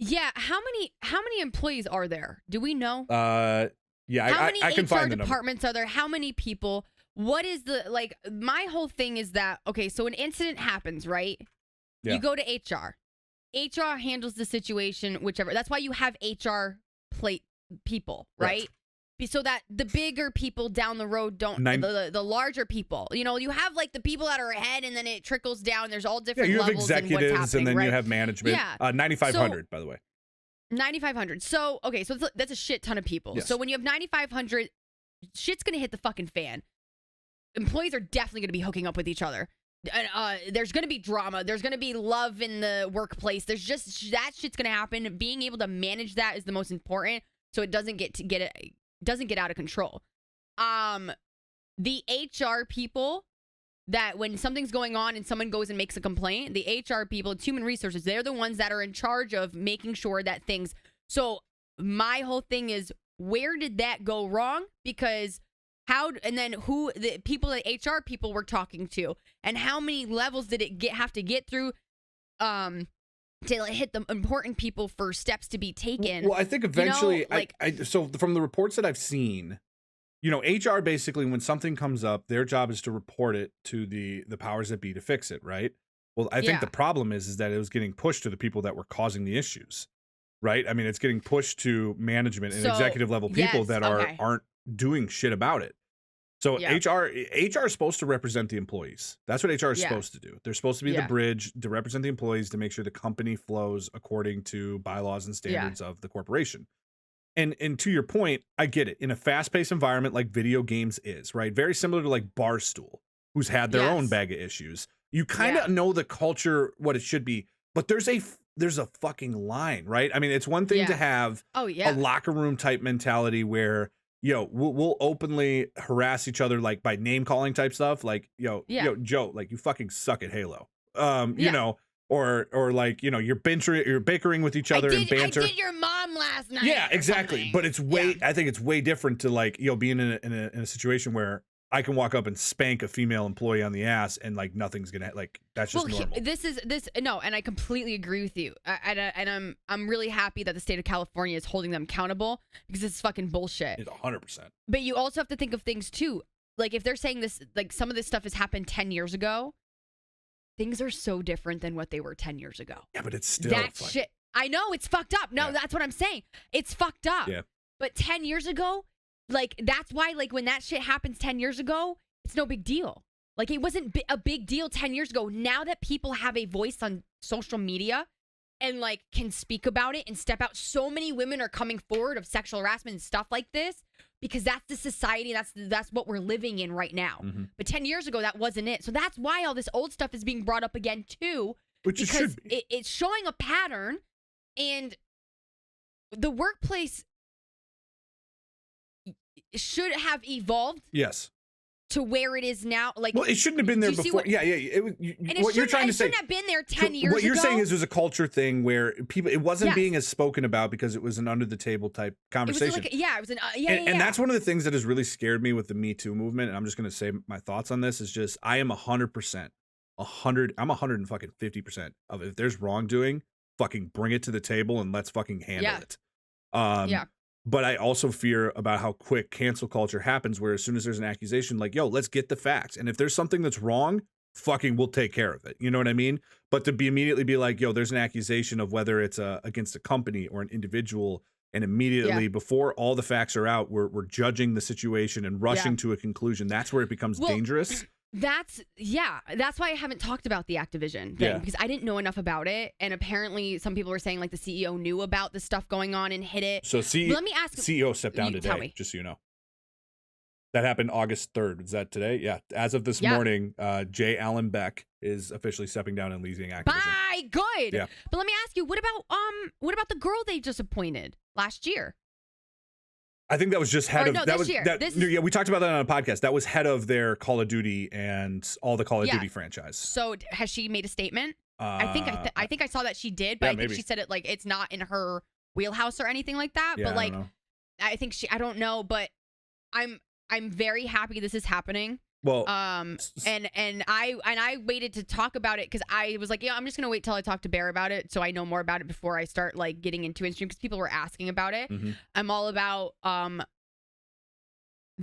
Yeah, how many employees are there? Do we know? Yeah, how many I can HR find the departments number. are there? How many people? What is my whole thing is that, okay, so an incident happens, right? Yeah. You go to HR. HR handles the situation, whichever. That's why you have HR people, right? So that the bigger people down the road don't, the larger people, you have like the people that are ahead and then it trickles down. There's all different you have levels executives and what's happening, and then right? you have management. Yeah. 9,500, by the way. 9,500. So, okay, so that's a shit ton of people. Yes. So when you have 9,500, shit's going to hit the fucking fan. Employees are definitely going to be hooking up with each other. There's going to be drama. There's going to be love in the workplace. There's just that shit's going to happen. Being able to manage that is the most important so it doesn't get out of control. The HR people that when something's going on and someone goes and makes a complaint, the HR people, it's human resources, they're the ones that are in charge of making sure that things. So my whole thing is, where did that go wrong? Because and then who the people that HR people were talking to, and how many levels did it have to get through to hit the important people for steps to be taken? Well, I think eventually, so from the reports that I've seen, HR basically, when something comes up, their job is to report it to the powers that be to fix it, right? Well, I think the problem is that it was getting pushed to the people that were causing the issues, right? I mean, it's getting pushed to management and executive level people that aren't doing shit about it. So HR is supposed to represent the employees. That's what HR is supposed to do. They're supposed to be the bridge to represent the employees to make sure the company flows according to bylaws and standards of the corporation. And to your point, I get it. In a fast-paced environment like video games is, right? Very similar to like Barstool, who's had their own bag of issues. You kind of know the culture, what it should be, but there's a fucking line, right? I mean, it's one thing to have a locker room type mentality where we'll openly harass each other like by name calling type stuff, like Joe, like you fucking suck at Halo, or like you're bickering with each other and banter. I did your mom last night. Yeah, exactly. But it's I think it's way different to like being in a situation where I can walk up and spank a female employee on the ass and like nothing's gonna like that's just normal. No, and I completely agree with you. And I'm really happy that the state of California is holding them accountable because it's fucking bullshit. It's 100%. But you also have to think of things too. Like if they're saying this, like some of this stuff has happened 10 years ago, things are so different than what they were 10 years ago. Yeah, but it's still that shit. I know it's fucked up. No, that's what I'm saying. It's fucked up. Yeah. But 10 years ago, like that's why like when that shit happens 10 years ago, it's no big deal. Like it wasn't a big deal 10 years ago. Now that people have a voice on social media and like can speak about it and step out, so many women are coming forward of sexual harassment and stuff like this because that's the society, that's what we're living in right now. Mm-hmm. But 10 years ago, that wasn't it. So that's why all this old stuff is being brought up again too. Which it should be. It's showing a pattern. And the workplace should have evolved. Yes. To where it is now. Like, well, it shouldn't have been there before. What you're trying to say. It shouldn't have been there 10 years ago. What you're saying is there's a culture thing where people, it wasn't being as spoken about because it was an under the table type conversation. It was an and that's one of the things that has really scared me with the Me Too movement. And I'm just going to say my thoughts on this is just, I am 100%, I'm 150% of if there's wrongdoing, fucking bring it to the table and let's fucking handle it. But I also fear about how quick cancel culture happens, where as soon as there's an accusation, like, yo, let's get the facts. And if there's something that's wrong, fucking we'll take care of it. You know what I mean? But to immediately be like, yo, there's an accusation of whether it's against a company or an individual, and immediately before all the facts are out, we're judging the situation and rushing to a conclusion. That's where it becomes dangerous. That's why I haven't talked about the Activision thing, because I didn't know enough about it. And apparently some people were saying like the CEO knew about the stuff going on and hid it. So let me ask, CEO stepped down today, just so you know. That happened August 3rd. Is that today? Yeah. As of this morning, J. Allen Beck is officially stepping down and leaving Activision. Bye. Good. Yeah. But let me ask you, what about the girl they just appointed last year? I think that was just head of this year. We talked about that on a podcast. That was head of their Call of Duty and all the Call of Duty franchise. So has she made a statement? I think I saw that she did, but I think she said it like it's not in her wheelhouse or anything like that. Yeah, but like I think I don't know, but I'm very happy this is happening. Well, and I waited to talk about it because I was like, I'm just gonna wait till I talk to Bear about it so I know more about it before I start like getting into it because people were asking about it. Mm-hmm. I'm all about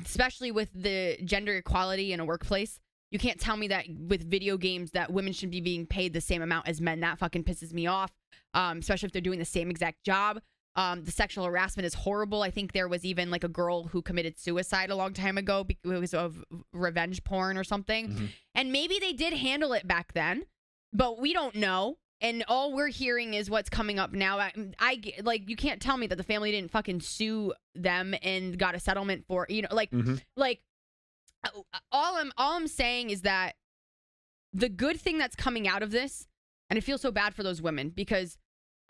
especially with the gender equality in a workplace. You can't tell me that with video games that women should be being paid the same amount as men. That fucking pisses me off. Especially if they're doing the same exact job. The sexual harassment is horrible. I think there was even like a girl who committed suicide a long time ago because of revenge porn or something. Mm-hmm. And maybe they did handle it back then, but we don't know. And all we're hearing is what's coming up now. I like, you can't tell me that the family didn't fucking sue them and got a settlement for, like all I'm saying is that the good thing that's coming out of this, and I feel so bad for those women because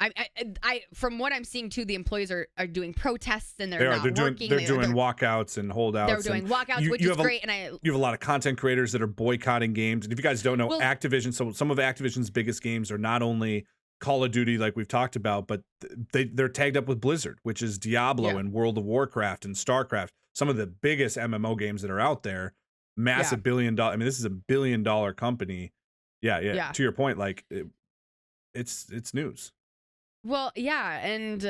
I from what I'm seeing too, the employees are doing protests and they're working. They're doing walkouts and holdouts. They're doing walkouts, which is great. And you have a lot of content creators that are boycotting games. And if you guys don't know, Activision, some of Activision's biggest games are not only Call of Duty, like we've talked about, but they're tagged up with Blizzard, which is Diablo and World of Warcraft and StarCraft. Some of the biggest MMO games that are out there. Massive $1 billion. I mean, this is $1 billion company. Yeah. To your point, like it's news. Well, yeah, and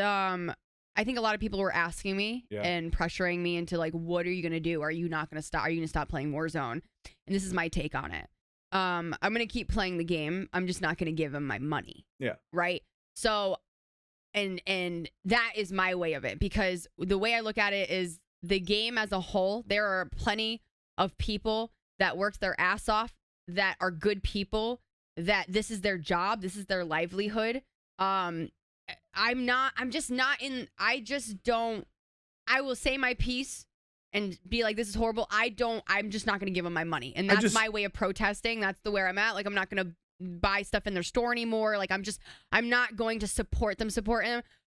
I think a lot of people were asking me and pressuring me into like, what are you gonna do? Are you not gonna stop? Are you gonna stop playing Warzone? And this is my take on it. I'm gonna keep playing the game. I'm just not gonna give him my money. Yeah. Right. So, and that is my way of it because the way I look at it is the game as a whole. There are plenty of people that work their ass off that are good people. That this is their job. This is their livelihood. I will say my piece and be like, this is horrible. I'm just not going to give them my money. And that's my way of protesting. That's the where I'm at. Like, I'm not going to buy stuff in their store anymore. Like, I'm not going to support them.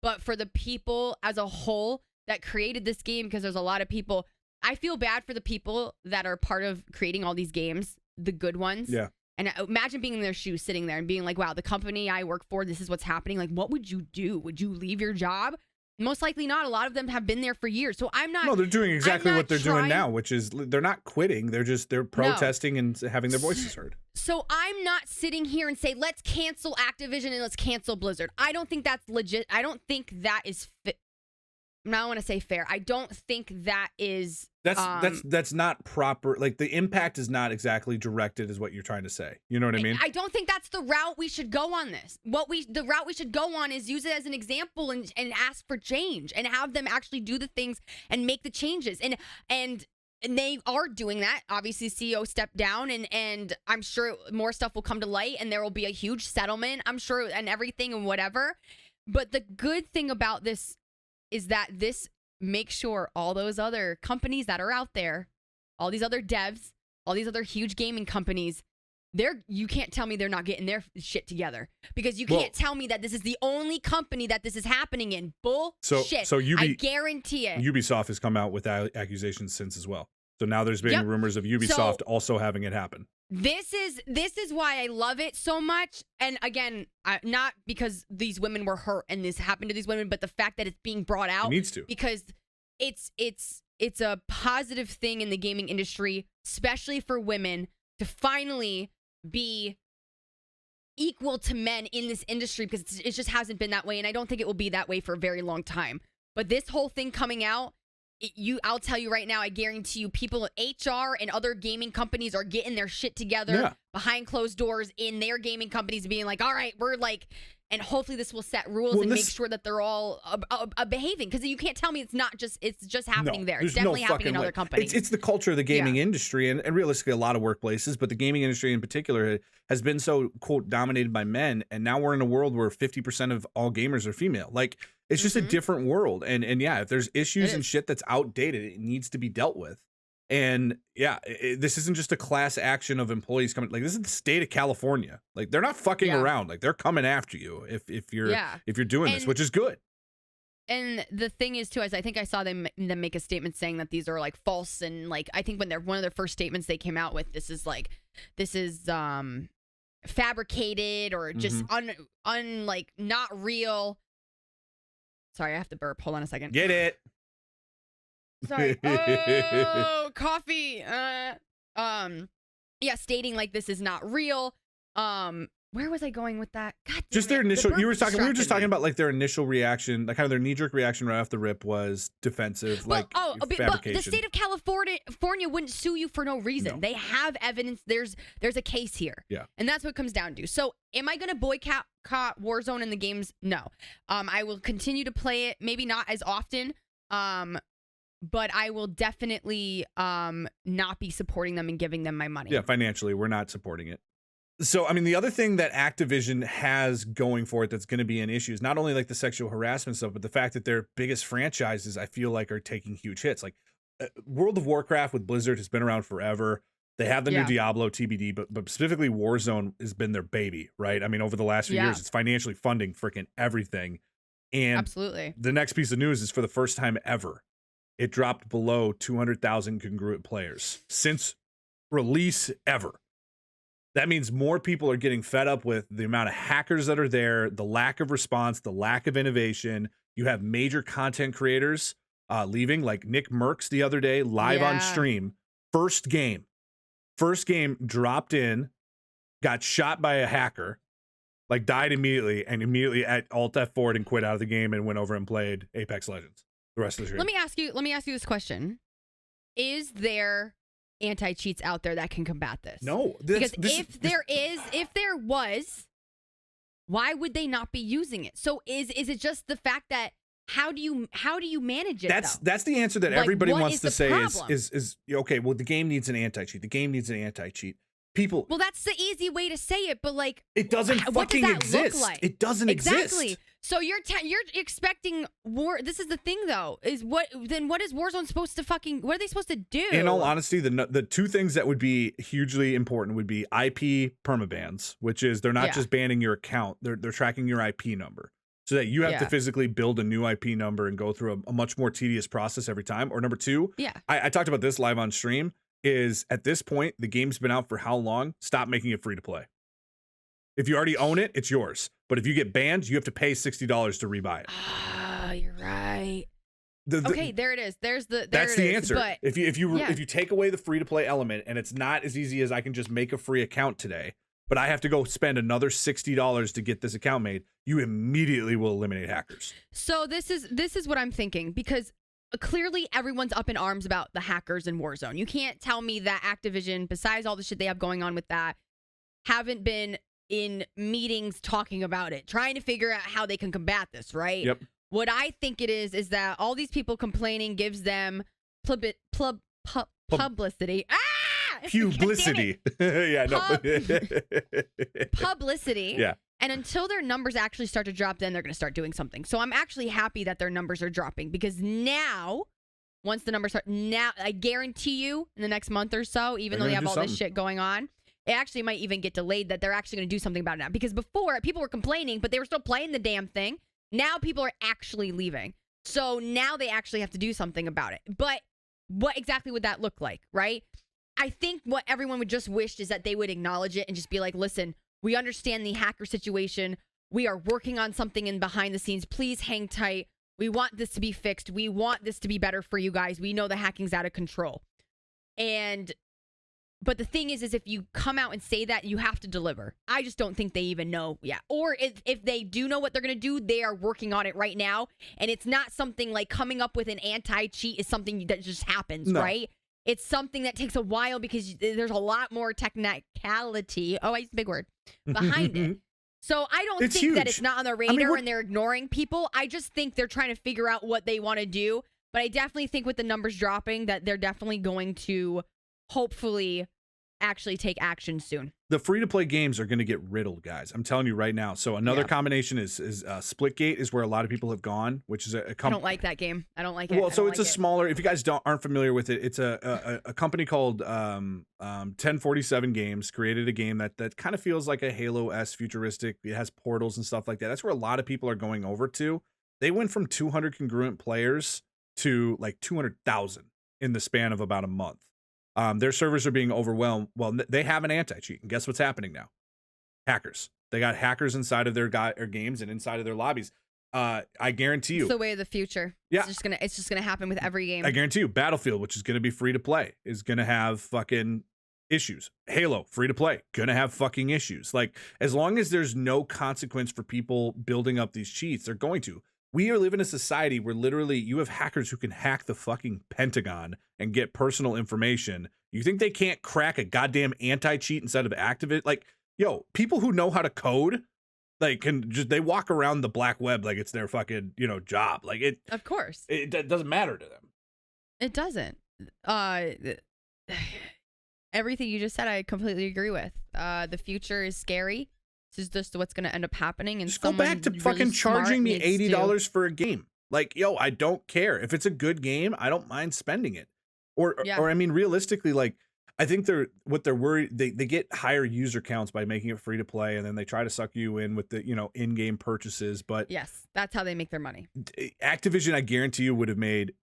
But for the people as a whole that created this game, because there's a lot of people, I feel bad for the people that are part of creating all these games, the good ones. Yeah. And imagine being in their shoes, sitting there and being like, wow, the company I work for, this is what's happening. Like, what would you do? Would you leave your job? Most likely not. A lot of them have been there for years. So I'm not. No, they're doing exactly what they're doing trying- now, which is they're not quitting. They're protesting and having their voices heard. So I'm not sitting here and say, let's cancel Activision and let's cancel Blizzard. I don't think that's legit. I don't think that is I want to say fair. I don't think that is. That's not proper. Like, the impact is not exactly directed as what you're trying to say. You know what I mean? I don't think that's the route we should go on this. The route we should go on is use it as an example and ask for change and have them actually do the things and make the changes. And they are doing that. Obviously, CEO stepped down, and I'm sure more stuff will come to light, and there will be a huge settlement, I'm sure, and everything and whatever. But the good thing about this is that this makes sure all those other companies that are out there, all these other devs, all these other huge gaming companies, you can't tell me they're not getting their shit together, because you can't tell me that this is the only company that this is happening in. Bullshit. So I guarantee it. Ubisoft has come out with accusations since as well. So now there's been rumors of Ubisoft also having it happen. This is why I love it so much. And again, not because these women were hurt and this happened to these women, but the fact that it's being brought out. It needs to. Because it's a positive thing in the gaming industry, especially for women, to finally be equal to men in this industry, because it just hasn't been that way. And I don't think it will be that way for a very long time. But this whole thing coming out, I'll tell you right now, I guarantee you, people at HR and other gaming companies are getting their shit together behind closed doors in their gaming companies, being like, all right, we're like, and hopefully this will set rules and make sure that they're all behaving, because you can't tell me it's just happening there. It's definitely happening in other companies. It's the culture of the gaming industry, and realistically a lot of workplaces, but the gaming industry in particular has been so, quote, dominated by men, and now we're in a world where 50% of all gamers are female. Like, it's just a different world, and if there's issues and shit that's outdated, it needs to be dealt with. And this isn't just a class action of employees coming. Like, this is the state of California. Like, they're not fucking around. Like, they're coming after you if you're doing this, which is good. And the thing is too, is I think I saw them make a statement saying that these are like false, and like I think when one of their first statements they came out with, this is fabricated or just like not real. Sorry, I have to burp. Hold on a second. Get it. Sorry. Oh, coffee. Stating like this is not real. Where was I going with that? God damn just their it. initial. We were just talking about like their initial reaction, like kind of their knee-jerk reaction right off the rip was defensive, but fabrication. the state of California wouldn't sue you for no reason. No. They have evidence. There's a case here. Yeah, and that's what it comes down to. So, am I going to boycott Warzone in the games? No. I will continue to play it. Maybe not as often. But I will definitely not be supporting them and giving them my money. Yeah, financially, we're not supporting it. So, I mean, the other thing that Activision has going for it that's going to be an issue is not only like the sexual harassment stuff, but the fact that their biggest franchises, I feel like, are taking huge hits. Like World of Warcraft with Blizzard has been around forever. They have the new Diablo TBD, but specifically Warzone has been their baby, right? I mean, over the last few years, it's financially funding freaking everything. And absolutely, the next piece of news is for the first time ever, it dropped below 200,000 congruent players since release ever. That means more people are getting fed up with the amount of hackers that are there, the lack of response, the lack of innovation. You have major content creators leaving, like Nick Merckx the other day, live on stream. First game dropped in, got shot by a hacker, like died immediately, and immediately at Alt F4 and quit out of the game and went over and played Apex Legends the rest of the stream. Let me ask you this question. Is there anti-cheats out there that can combat this? No. Because if there was, why would they not be using it? So is it just the fact that how do you manage it? That's the answer that everybody wants to say is okay, well, the game needs an anti-cheat. The game needs an anti-cheat. People. Well, that's the easy way to say it, but like it doesn't fucking exist. Like? It doesn't exist. Exactly. So you're expecting war. This is the thing, though. What is Warzone supposed to what are they supposed to do? In all honesty, the two things that would be hugely important would be IP permabans, which is they're not just banning your account; they're tracking your IP number, so that you have to physically build a new IP number and go through a much more tedious process every time. Or number two, I talked about this live on stream. Is at this point, the game's been out for how long? Stop making it free to play. If you already own it, it's yours. But if you get banned, you have to pay $60 to rebuy it. you're right. Okay, there it is. That's the answer. But if you take away the free to play element, and it's not as easy as I can just make a free account today, but I have to go spend another $60 to get this account made, you immediately will eliminate hackers. So this is what I'm thinking, because clearly everyone's up in arms about the hackers in Warzone. You can't tell me that Activision, besides all the shit they have going on with that, haven't been in meetings talking about it, trying to figure out how they can combat this, right? Yep. What I think it is that all these people complaining gives them publicity. Publicity. Yeah, no. Publicity. Yeah. And until their numbers actually start to drop, then they're going to start doing something. So I'm actually happy that their numbers are dropping, because now, once the numbers start, now I guarantee you in the next month or so, even though they have all this shit going on, it actually might even get delayed, that they're actually going to do something about it now. Because before, people were complaining, but they were still playing the damn thing. Now people are actually leaving. So now they actually have to do something about it. But what exactly would that look like, right? I think what everyone would just wish is that they would acknowledge it and just be like, listen, we understand the hacker situation. We are working on something in behind the scenes. Please hang tight. We want this to be fixed. We want this to be better for you guys. We know the hacking's out of control. But the thing is if you come out and say that, you have to deliver. I just don't think they even know yet. Or if they do know what they're going to do, they are working on it right now. And it's not something like coming up with an anti-cheat is something that just happens, right? It's something that takes a while, because there's a lot more technicality. Oh, I used a big word. Behind it. So I don't think that it's not on their radar and they're ignoring people. I just think they're trying to figure out what they want to do. But I definitely think with the numbers dropping that they're definitely going to hopefully actually take action soon. The free-to-play games are going to get riddled, guys. I'm telling you right now. So another combination is Splitgate is where a lot of people have gone, which is a company. I don't like that game. I don't like it. Well, so it's a smaller, if you guys aren't familiar with it, it's a company called 1047 Games created a game that kind of feels like a Halo-esque futuristic. It has portals and stuff like that. That's where a lot of people are going over to. They went from 200 congruent players to like 200,000 in the span of about a month. Their servers are being overwhelmed. Well, they have an anti-cheat, and guess what's happening now? Hackers. They got hackers inside of their games and inside of their lobbies. I guarantee you, it's the way of the future. Yeah, it's just gonna happen with every game. I guarantee you, Battlefield, which is gonna be free to play, is gonna have fucking issues. Halo, free to play, gonna have fucking issues. Like, as long as there's no consequence for people building up these cheats, they're going to. We are living in a society where literally you have hackers who can hack the fucking Pentagon and get personal information. You think they can't crack a goddamn anti-cheat inside of Activision? Like, yo, people who know how to code, like, they walk around the black web like it's their fucking, job. Like, it. Of course. It doesn't matter to them. It doesn't. Everything you just said, I completely agree with. The future is scary. This is just what's going to end up happening. And just go back to fucking charging me $80 for a game. Like, yo, I don't care. If it's a good game, I don't mind spending it. Or I mean, realistically, like, I think they're worried. They get higher user counts by making it free to play, and then they try to suck you in with the, in-game purchases. But yes, that's how they make their money. Activision, I guarantee you, would have made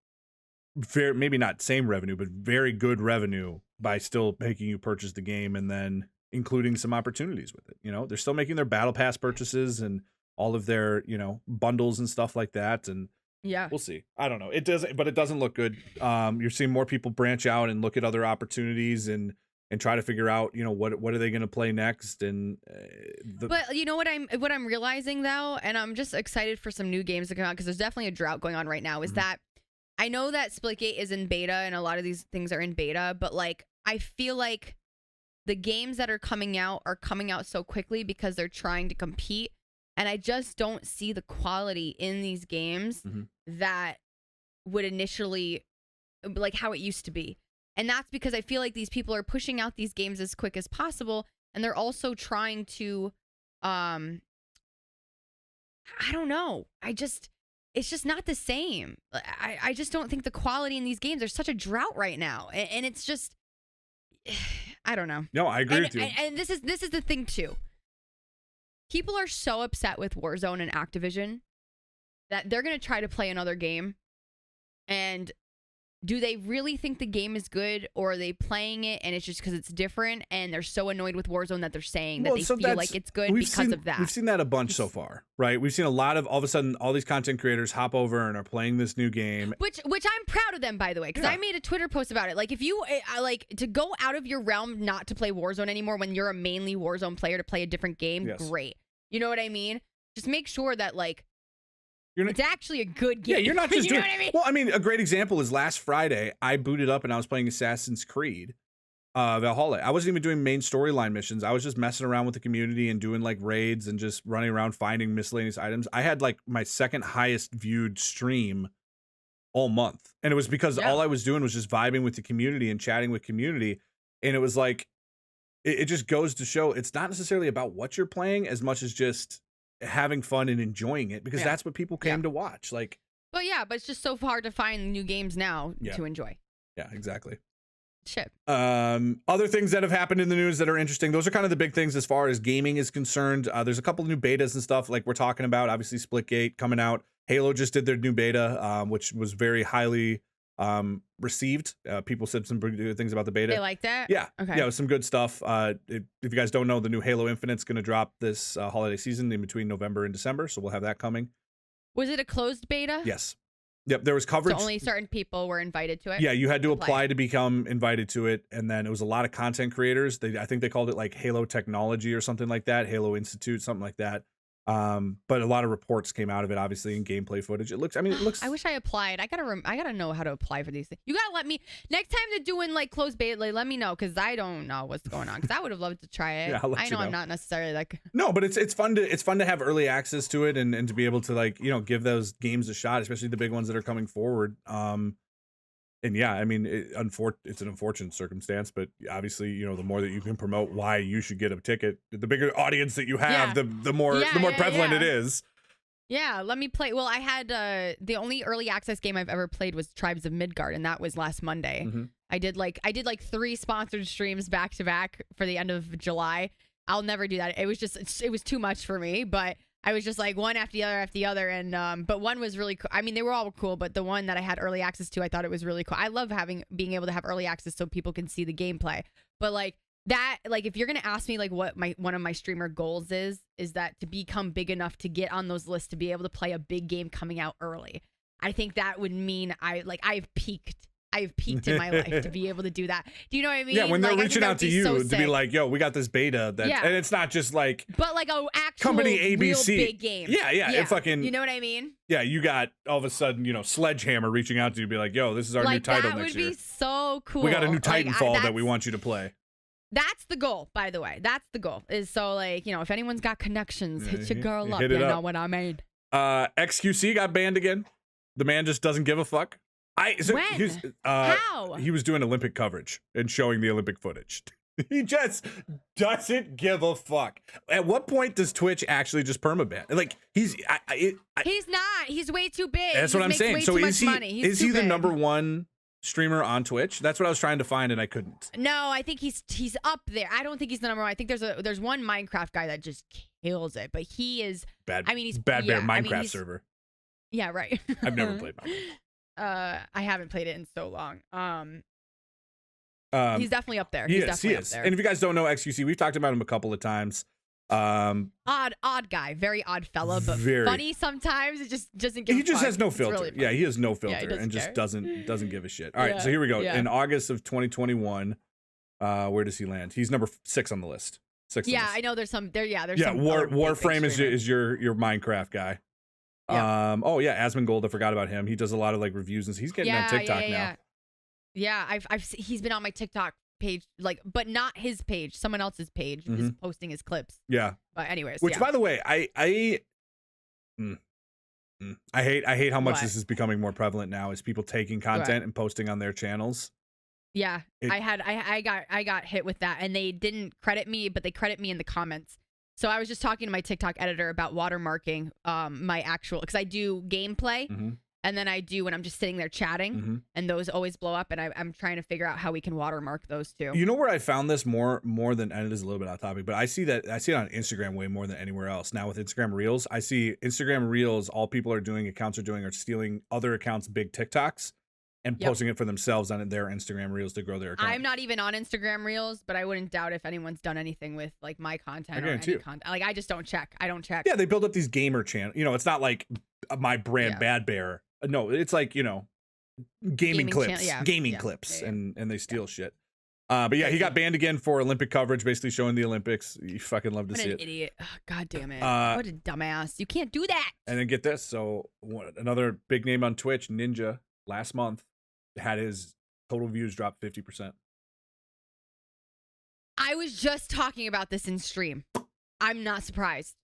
maybe not same revenue, but very good revenue by still making you purchase the game and then including some opportunities with it. They're still making their battle pass purchases and all of their, bundles and stuff like that. And yeah, we'll see. I don't know. It doesn't look good. You're seeing more people branch out and look at other opportunities and try to figure out, what are they going to play next? And but you know what I'm realizing though, and I'm just excited for some new games to come out, because there's definitely a drought going on right now, is that I know that Splitgate is in beta and a lot of these things are in beta, but like, I feel like the games that are coming out so quickly because they're trying to compete. And I just don't see the quality in these games that would initially, like how it used to be. And that's because I feel like these people are pushing out these games as quick as possible. And they're also trying to, I don't know. It's just not the same. I just don't think the quality in these games, there's such a drought right now. And it's just, I don't know. No, I agree with you. And this is the thing too. People are so upset with Warzone and Activision that they're going to try to play another game, and do they really think the game is good, or are they playing it and it's just because it's different and they're so annoyed with Warzone that they're saying that they feel like it's good because of that? We've seen that a bunch so far, right? We've seen a lot of, all of a sudden, all these content creators hop over and are playing this new game. Which I'm proud of them, by the way, because I made a Twitter post about it. Like, if you, like, to go out of your realm not to play Warzone anymore when you're a mainly Warzone player to play a different game, great. You know what I mean? Just make sure that, like, it's actually a good game. Yeah, you're not just you doing. Know what I mean? Well, I mean, a great example is last Friday. I booted up and I was playing Assassin's Creed Valhalla. I wasn't even doing main storyline missions. I was just messing around with the community and doing like raids and just running around finding miscellaneous items. I had like my second highest viewed stream all month, and it was because all I was doing was just vibing with the community and chatting with community. And it was like, it just goes to show it's not necessarily about what you're playing as much as just having fun and enjoying it, because that's what people came to watch. Like, but it's just so hard to find new games now to enjoy. Yeah, exactly. Shit. Other things that have happened in the news that are interesting, those are kind of the big things as far as gaming is concerned. There's a couple of new betas and stuff like we're talking about. Obviously, Splitgate coming out. Halo just did their new beta, which was very highly received. People said some good things about the beta. They like that? Yeah. Okay. Yeah, it was some good stuff. If you guys don't know, the new Halo Infinite's going to drop this holiday season in between November and December, so we'll have that coming. Was it a closed beta? Yes. Yep, there was coverage. So only certain people were invited to it? Yeah, you had to apply to become invited to it, and then it was a lot of content creators. I think they called it like Halo Technology or something like that, Halo Institute, something like that. But a lot of reports came out of it, obviously, in gameplay footage. It looks. I wish I applied. I gotta know how to apply for these things. You gotta let me next time they're doing like closed beta. Like, let me know, because I don't know what's going on. Because I would have loved to try it. Yeah, I know I'm not necessarily like. No, but it's fun to have early access to it and to be able to, like, give those games a shot, especially the big ones that are coming forward. And yeah, I mean, it's an unfortunate circumstance, but obviously, the more that you can promote why you should get a ticket, the bigger audience that you have, the more prevalent it is. Yeah, let me play. Well, I had the only early access game I've ever played was Tribes of Midgard, and that was last Monday. Mm-hmm. I did like 3 sponsored streams back to back for the end of July. I'll never do that. It was too much for me, but I was just like one after the other, and but one was really cool. I mean, they were all cool, but the one that I had early access to, I thought it was really cool. I love being able to have early access so people can see the gameplay. But like that, like if you're gonna ask me like what one of my streamer goals is that to become big enough to get on those lists to be able to play a big game coming out early. I think that would mean I've peaked in my life to be able to do that. Do you know what I mean? Yeah, when they're like, reaching out to you to be like, yo, we got this beta and it's not just like, but like a actual company ABC real big game. Yeah. It fucking, you know what I mean? Yeah, you got all of a sudden, Sledgehammer reaching out to you, be like, yo, this is our new title next year. That would be so cool. We got a new Titanfall that we want you to play. That's the goal, by the way. That's the goal. Is so like, if anyone's got connections, hit your girl up. You know what I mean? XQC got banned again. The man just doesn't give a fuck. When? How? He was doing Olympic coverage and showing the Olympic footage. He just doesn't give a fuck. At what point does Twitch actually just permaban? Like he's not. He's way too big. That's what I'm saying. So is he the big. number one streamer on Twitch? That's what I was trying to find and I couldn't. No, I think he's up there. I don't think he's the number one. I think there's one Minecraft guy that just kills it, but he is bad. I mean, he's Bad Bear Minecraft server. Yeah, right. I've never played Minecraft. I haven't played it in so long. He's definitely up there. He's definitely up there. And if you guys don't know XQC, we've talked about him a couple of times. Odd guy, very odd fella, but funny sometimes. It just doesn't give. He just has no filter. Really yeah, he has no filter and just doesn't give a shit. All right, so here we go. Yeah. In August of 2021, where does he land? He's number 6 on the list. 6. Yeah, I know. There's some. There's yeah. some Warframe is your Minecraft guy. Yeah. Asmongold, I forgot about him. He does a lot of like reviews and he's getting on TikTok now. Yeah, he's been on my TikTok page, like, but not his page, someone else's page, is posting his clips. Yeah. But anyways, which by the way, I hate how much this is becoming more prevalent now, is people taking content and posting on their channels. Yeah, I got hit with that, and they didn't credit me, but they credit me in the comments. So I was just talking to my TikTok editor about watermarking my actual, because I do gameplay, and then I do when I'm just sitting there chatting, and those always blow up, and I'm trying to figure out how we can watermark those too. You know where I found this more than, and it is a little bit off topic, but I see it on Instagram way more than anywhere else. Now with Instagram Reels, I see Instagram Reels, all people are doing, accounts are doing, are stealing other accounts' big TikToks and posting it for themselves on their Instagram Reels to grow their account. I'm not even on Instagram Reels, but I wouldn't doubt if anyone's done anything with like my content or any content. Like I just don't check. I don't check. Yeah, they build up these gamer channels. You know, it's not like my brand Bad Bear. No, it's like, you know, gaming clips, gaming clips, and they steal shit. But yeah, he got banned again for Olympic coverage, basically showing the Olympics. You fucking love to see it. What an idiot. Oh, God damn it. What a dumbass. You can't do that. And then get this. So another big name on Twitch, Ninja, last month had his total views drop 50%. I was just talking about this in stream. I'm not surprised.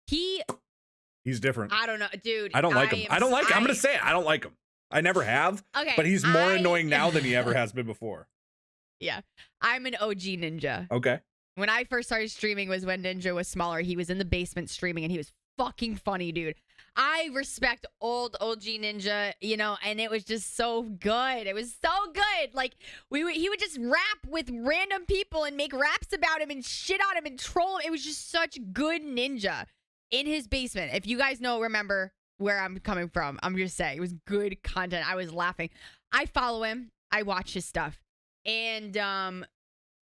He's different. I don't know, dude. I don't like him. I'm going to say it. I don't like him. I never have. Okay. But he's more annoying now than he ever has been before. Yeah. I'm an OG Ninja. Okay. When I first started streaming was when Ninja was smaller. He was in the basement streaming, and he was fucking funny, dude. I respect old OG Ninja, you know, and it was just so good. It was so good. Like, he would just rap with random people and make raps about him and shit on him and troll him. It was just such good Ninja in his basement. If you guys remember where I'm coming from, I'm just saying, it was good content. I was laughing. I follow him. I watch his stuff. And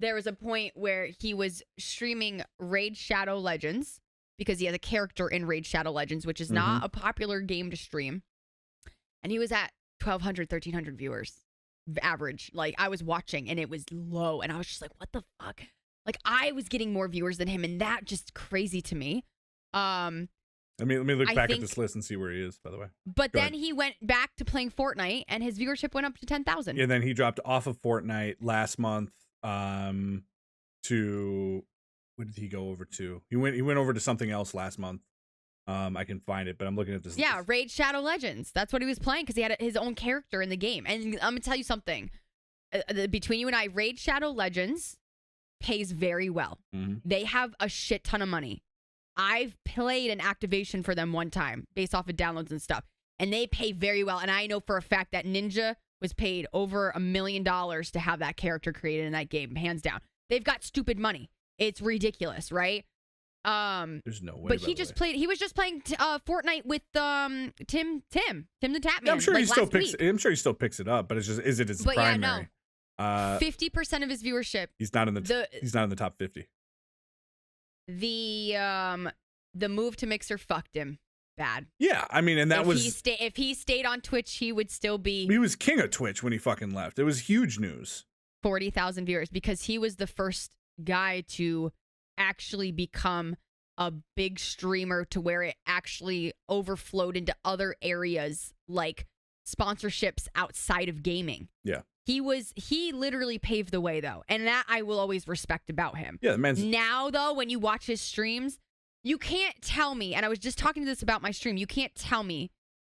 there was a point where he was streaming Raid Shadow Legends because he has a character in Raid Shadow Legends, which is not a popular game to stream. And he was at 1,200, 1,300 viewers average. Like, I was watching and it was low. And I was just like, what the fuck? Like, I was getting more viewers than him. And that just crazy to me. Let me look back at this list and see where he is, by the way. But then he went back to playing Fortnite, and his viewership went up to 10,000. And then he dropped off of Fortnite last month to, what did he go over to? He went over to something else last month. I can find it, but I'm looking at this. Yeah, Raid Shadow Legends. That's what he was playing because he had his own character in the game. And I'm going to tell you something. Between you and I, Raid Shadow Legends pays very well. They have a shit ton of money. I've played an activation for them one time based off of downloads and stuff, and they pay very well. And I know for a fact that Ninja was paid over $1 million to have that character created in that game, hands down. They've got stupid money. It's ridiculous, right? There's no way. But he was just playing Fortnite with Tim the Tapman. Yeah, I'm sure he still picks it up, but it's just, is it his primary? Yeah, no. 50% of his viewership. He's not in the top 50. The move to Mixer fucked him bad. Yeah, I mean, and if he stayed on Twitch, he would still be. He was king of Twitch when he fucking left. It was huge news. 40,000 viewers because he was the first guy to actually become a big streamer to where it actually overflowed into other areas like sponsorships outside of gaming. Yeah. He literally paved the way, though, and that I will always respect about him. Yeah, the man's... Now, though, when you watch his streams, you can't tell me, and I was just talking to this about my stream, you can't tell me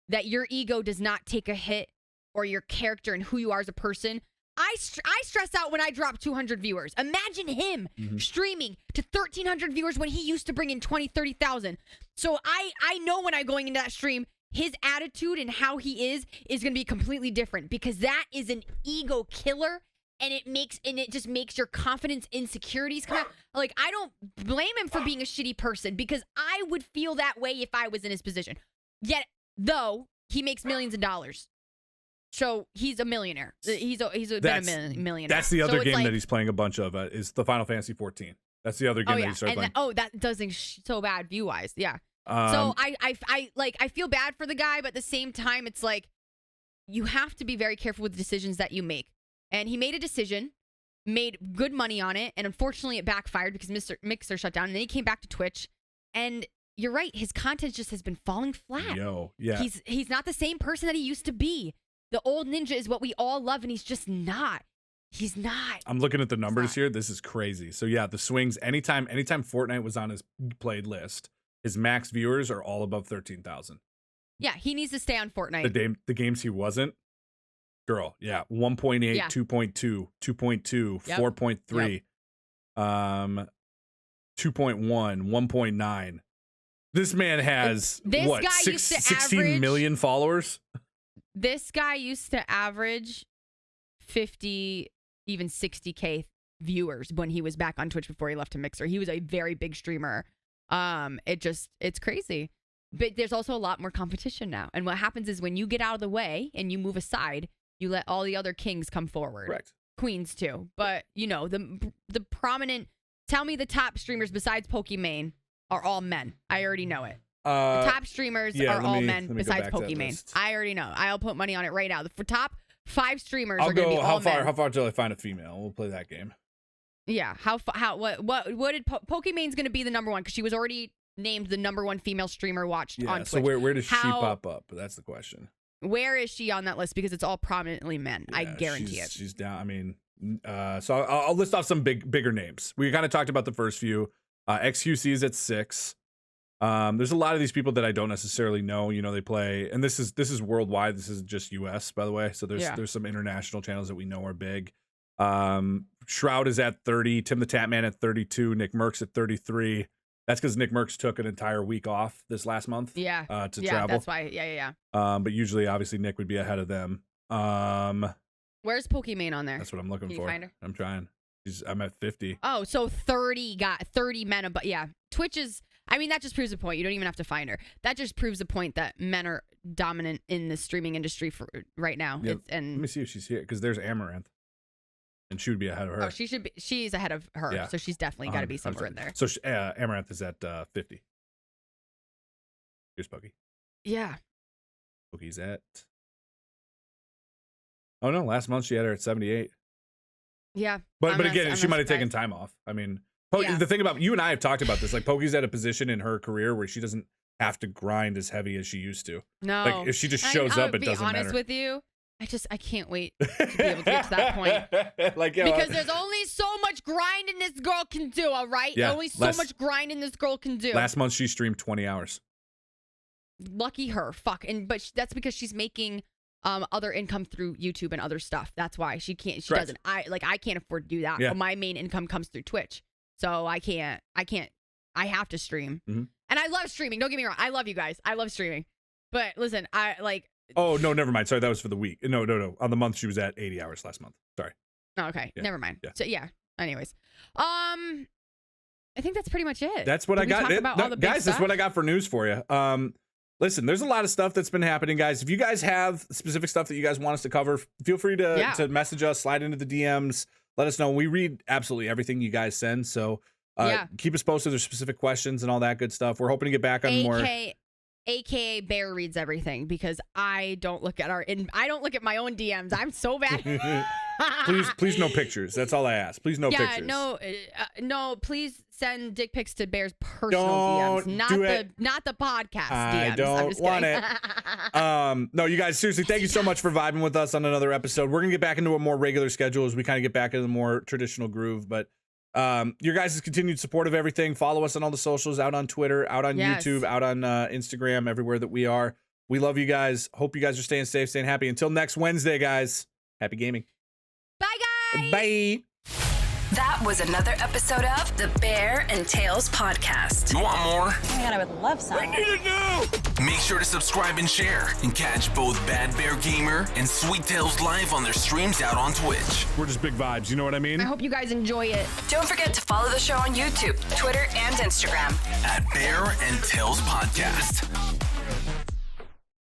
that your ego does not take a hit or your character and who you are as a person. I stress out when I drop 200 viewers. Imagine him streaming to 1,300 viewers when he used to bring in 20, 30,000. So I know when I'm going into that stream, his attitude and how he is going to be completely different because that is an ego killer, and it just makes your confidence insecurities come out. Like, I don't blame him for being a shitty person because I would feel that way if I was in his position. Yet, though, he makes millions of dollars. So he's a millionaire. He's been a millionaire. That's the other game that he's playing a bunch of is the Final Fantasy 14. That's the other game that he started playing. That doesn't so bad view wise. Yeah. So I feel bad for the guy, but at the same time, it's like you have to be very careful with the decisions that you make. And he made a decision, made good money on it, and unfortunately it backfired because Mixer shut down. And then he came back to Twitch, and you're right, his content just has been falling flat. Yeah. He's not the same person that he used to be. The old Ninja is what we all love, and he's just not. He's not. I'm looking at the numbers here. This is crazy. So yeah, the swings. Anytime Fortnite was on his played list, his max viewers are all above 13,000. Yeah, he needs to stay on Fortnite. The games he wasn't, girl, yeah, 1.8, 2.2, 2.2, 4.3, 2.1, 1.9. This man has, 16 million followers? This guy used to average 50, even 60K viewers when he was back on Twitch before he left to Mixer. He was a very big streamer. It's crazy. But there's also a lot more competition now. And what happens is when you get out of the way and you move aside, you let all the other kings come forward. Correct. Queens too. But, you know, the prominent, tell me the top streamers besides Pokimane are all men. I already know it. The top streamers are all men besides Pokimane. I already know. I'll put money on it right now. The top 5 streamers are going to be all men. How far till I find a female? We'll play that game. Yeah. What did Pokimane's going to be the number 1? Because she was already named the number 1 female streamer watched on Twitch. So where does she pop up? That's the question. Where is she on that list? Because it's all prominently men. I guarantee it. She's down. I mean, so I'll list off some bigger names. We kind of talked about the first few. XQC is at 6. There's a lot of these people that I don't necessarily know. You know, they play, and this is worldwide. This isn't just US, by the way. So there's some international channels that we know are big. Shroud is at 30. Tim the Tatman at 32. Nick Merckx at 33. That's because Nick Merckx took an entire week off this last month. Yeah. To travel. That's why. Yeah. But usually, obviously, Nick would be ahead of them. Where's Pokimane on there? That's what I'm looking for. Can you find her? I'm trying. I'm at 50. Oh, so 30 men. But yeah, Twitch is. I mean, that just proves a point. You don't even have to find her. That just proves a point that men are dominant in the streaming industry for right now. Yeah, let me see if she's here, because there's Amaranth, and she would be ahead of her. Oh, she should be. She's ahead of her, so she's definitely got to be somewhere in there. So Amaranth is at 50. Here's Pokey. Yeah. Pokey's at. Oh no! Last month she had her at 78. Yeah, but again, she might have taken time off. I mean. The thing about you and I have talked about this, like Pokey's at a position in her career where she doesn't have to grind as heavy as she used to. No, like if she just shows up, it doesn't matter. To be honest with you, I can't wait to be able to get to that point. Because there's only so much grinding this girl can do. All right, only so much grinding this girl can do. Last month she streamed 20 hours. Lucky her. Fuck, but that's because she's making other income through YouTube and other stuff. That's why she can't. She doesn't. I can't afford to do that. Yeah. My main income comes through Twitch. So I can't, I have to stream. Mm-hmm. And I love streaming. Don't get me wrong. I love you guys. I love streaming. But listen, Oh, no, never mind. Sorry, that was for the week. No. On the month, she was at 80 hours last month. Sorry. Oh, okay. Yeah. Never mind. Yeah. So, yeah. Anyways. I think that's pretty much it. That's what I got. Guys, that's what I got for news for you. Listen, there's a lot of stuff that's been happening, guys. If you guys have specific stuff that you guys want us to cover, feel free to message us, slide into the DMs. Let us know. We read absolutely everything you guys send. So keep us posted. There's specific questions and all that good stuff. We're hoping to get back on more. AKA Bear reads everything because I don't look at I don't look at my own DMs. I'm so bad. Please no pictures. That's all I ask. Please no pictures. No. Please send dick pics to Bear's personal DMs, not the podcast DMs. I don't want it. No, you guys, seriously, thank you so much for vibing with us on another episode. We're gonna get back into a more regular schedule as we kind of get back into the more traditional groove. But your guys' continued support of everything. Follow us on all the socials, out on Twitter, out on YouTube, out on Instagram, everywhere that we are. We love you guys. Hope you guys are staying safe, staying happy. Until next Wednesday, guys. Happy gaming. Bye, guys. Bye. That was another episode of the Bear and Tails podcast. You want more? Oh my God, I would love some. I need it now! Make sure to subscribe and share, and catch both Bad Bear Gamer and SWEEETTAILS live on their streams out on Twitch. We're just big vibes, you know what I mean? I hope you guys enjoy it. Don't forget to follow the show on YouTube, Twitter, and Instagram at Bear and Tails Podcast.